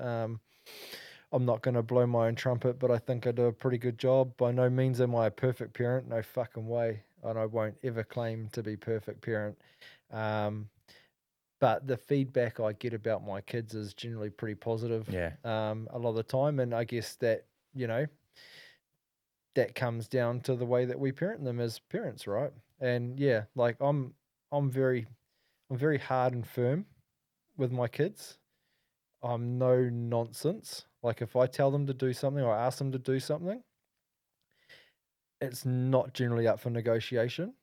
I'm not going to blow my own trumpet, but I think I do a pretty good job. By no means am I a perfect parent, no fucking way. And I won't ever claim to be perfect parent. But the feedback I get about my kids is generally pretty positive. Yeah. A lot of the time. And I guess that, that comes down to the way that we parent them as parents, right? And yeah, like I'm very hard and firm with my kids. I'm no nonsense. Like, if I tell them to do something or ask them to do something, it's not generally up for negotiation.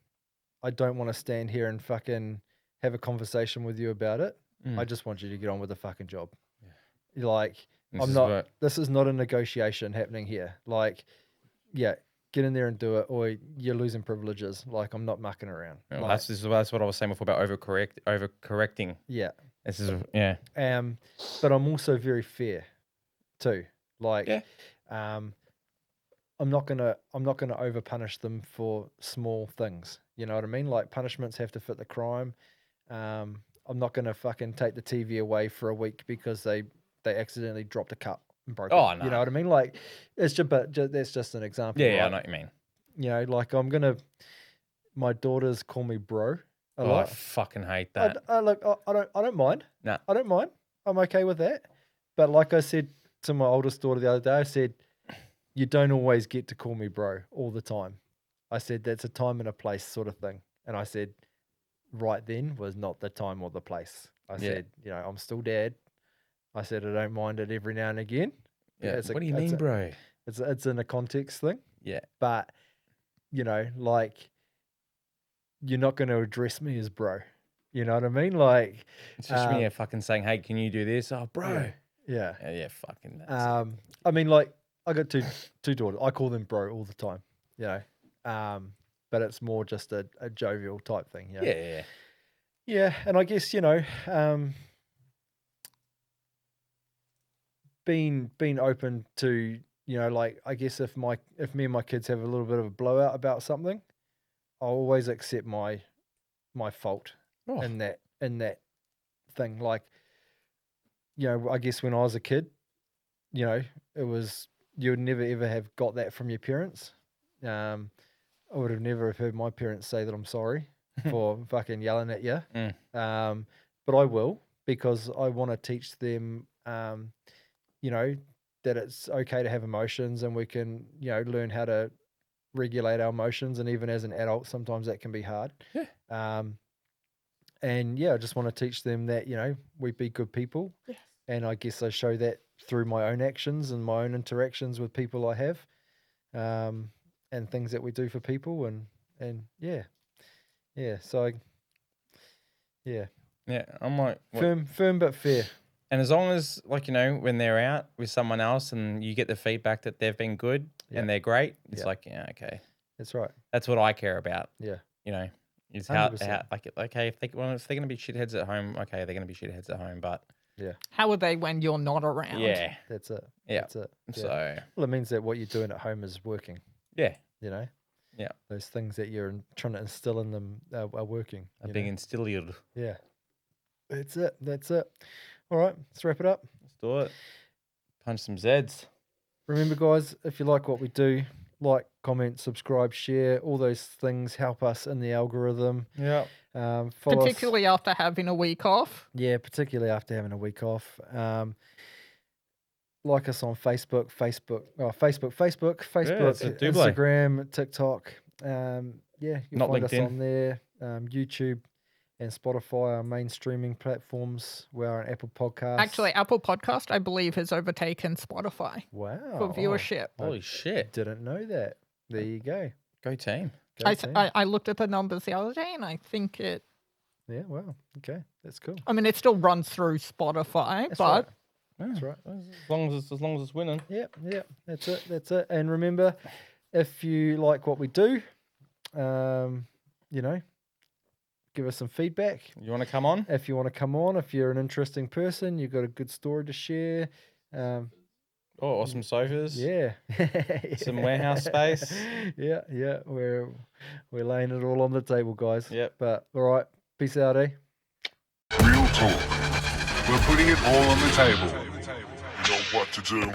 I don't want to stand here and fucking have a conversation with you about it. I just want you to get on with the fucking job. Yeah. Like, this is not a negotiation happening here. Like, yeah, get in there and do it, or you're losing privileges. Like, I'm not mucking around. Well, like, that's what I was saying before about overcorrecting. Yeah. This is but I'm also very fair too. Like, I'm not gonna over punish them for small things. You know what I mean? Like, punishments have to fit the crime. I'm not gonna fucking take the TV away for a week because they accidentally dropped a cup and broke it. No. You know what I mean? Like, it's just, but that's just an example. Yeah, right? I know what you mean. You know, like, my daughters call me bro a I lot. fucking hate that. I don't mind. No. I don't mind. I'm okay with that. But like I said to my oldest daughter the other day, I said, you don't always get to call me bro all the time. I said, that's a time and a place sort of thing. And I said, right then was not the time or the place. I said, I'm still dad. I said, I don't mind it every now and again. Yeah. What do you mean, bro? It's in a context thing. Yeah. But, like, you're not going to address me as bro. You know what I mean? Like, it's just me fucking saying, hey, can you do this? Oh, bro. Yeah. Yeah, fucking that. I mean, like, I got two daughters. I call them bro all the time, but it's more just a jovial type thing. Yeah. Yeah. And I guess, being open to, like, I guess if me and my kids have a little bit of a blowout about something, I'll always accept my fault in that thing. Like, I guess when I was a kid, it was, you would never ever have got that from your parents. I would have never have heard my parents say that I'm sorry for fucking yelling at you. But I will, because I want to teach them, that it's okay to have emotions, and we can, learn how to regulate our emotions. And even as an adult, sometimes that can be hard. Yeah. And I just want to teach them that, we be good people. Yes. And I guess I show that through my own actions and my own interactions with people I have, and things that we do for people. And yeah. So yeah, I'm like, firm but fair. and as long as when they're out with someone else and you get the feedback that they've been good and they're great, it's okay. That's right. That's what I care about. Yeah. Is how 100%. okay, if they're going to be shitheads at home, okay, they're going to be shitheads at home, but How are they when you're not around? yeah, That's it. Yeah. That's it. Yeah. so Well, it means that what you're doing at home is working. yeah, Yeah. Those things that you're trying to instill in them are working. I'm being instilled. Yeah. That's it. That's it. All right. Let's wrap it up. Let's do it. Punch some Zeds. Remember, guys, if you like what we do, like, comment, subscribe, share. All those things help us in the algorithm. Yeah. Follow us. Particularly after having a week off. Yeah, particularly after having a week off. Like us on Facebook, so do play. Instagram, TikTok. You'll Not find us LinkedIn. on there. YouTube and Spotify are main streaming platforms. We're on Apple Podcasts. Actually, Apple Podcast, I believe, has overtaken Spotify wow. for viewership. Holy shit. Didn't know that. There you go. Go team. Go I, team. I looked at the numbers the other day, and I think Yeah, wow. Okay, that's cool. I mean, it still runs through Spotify, That's but right. Yeah. That's right. As long as it's winning. Yeah, that's it. That's it. And remember, if you like what we do, give us some feedback. You want to come on? If you want to come on, if you're an interesting person, you've got a good story to share. Or some sofas. Yeah. Some warehouse space. Yeah. We're laying it all on the table, guys. Yep. But all right. Peace out, eh? Real talk. We're putting it all on the table. You know what to do.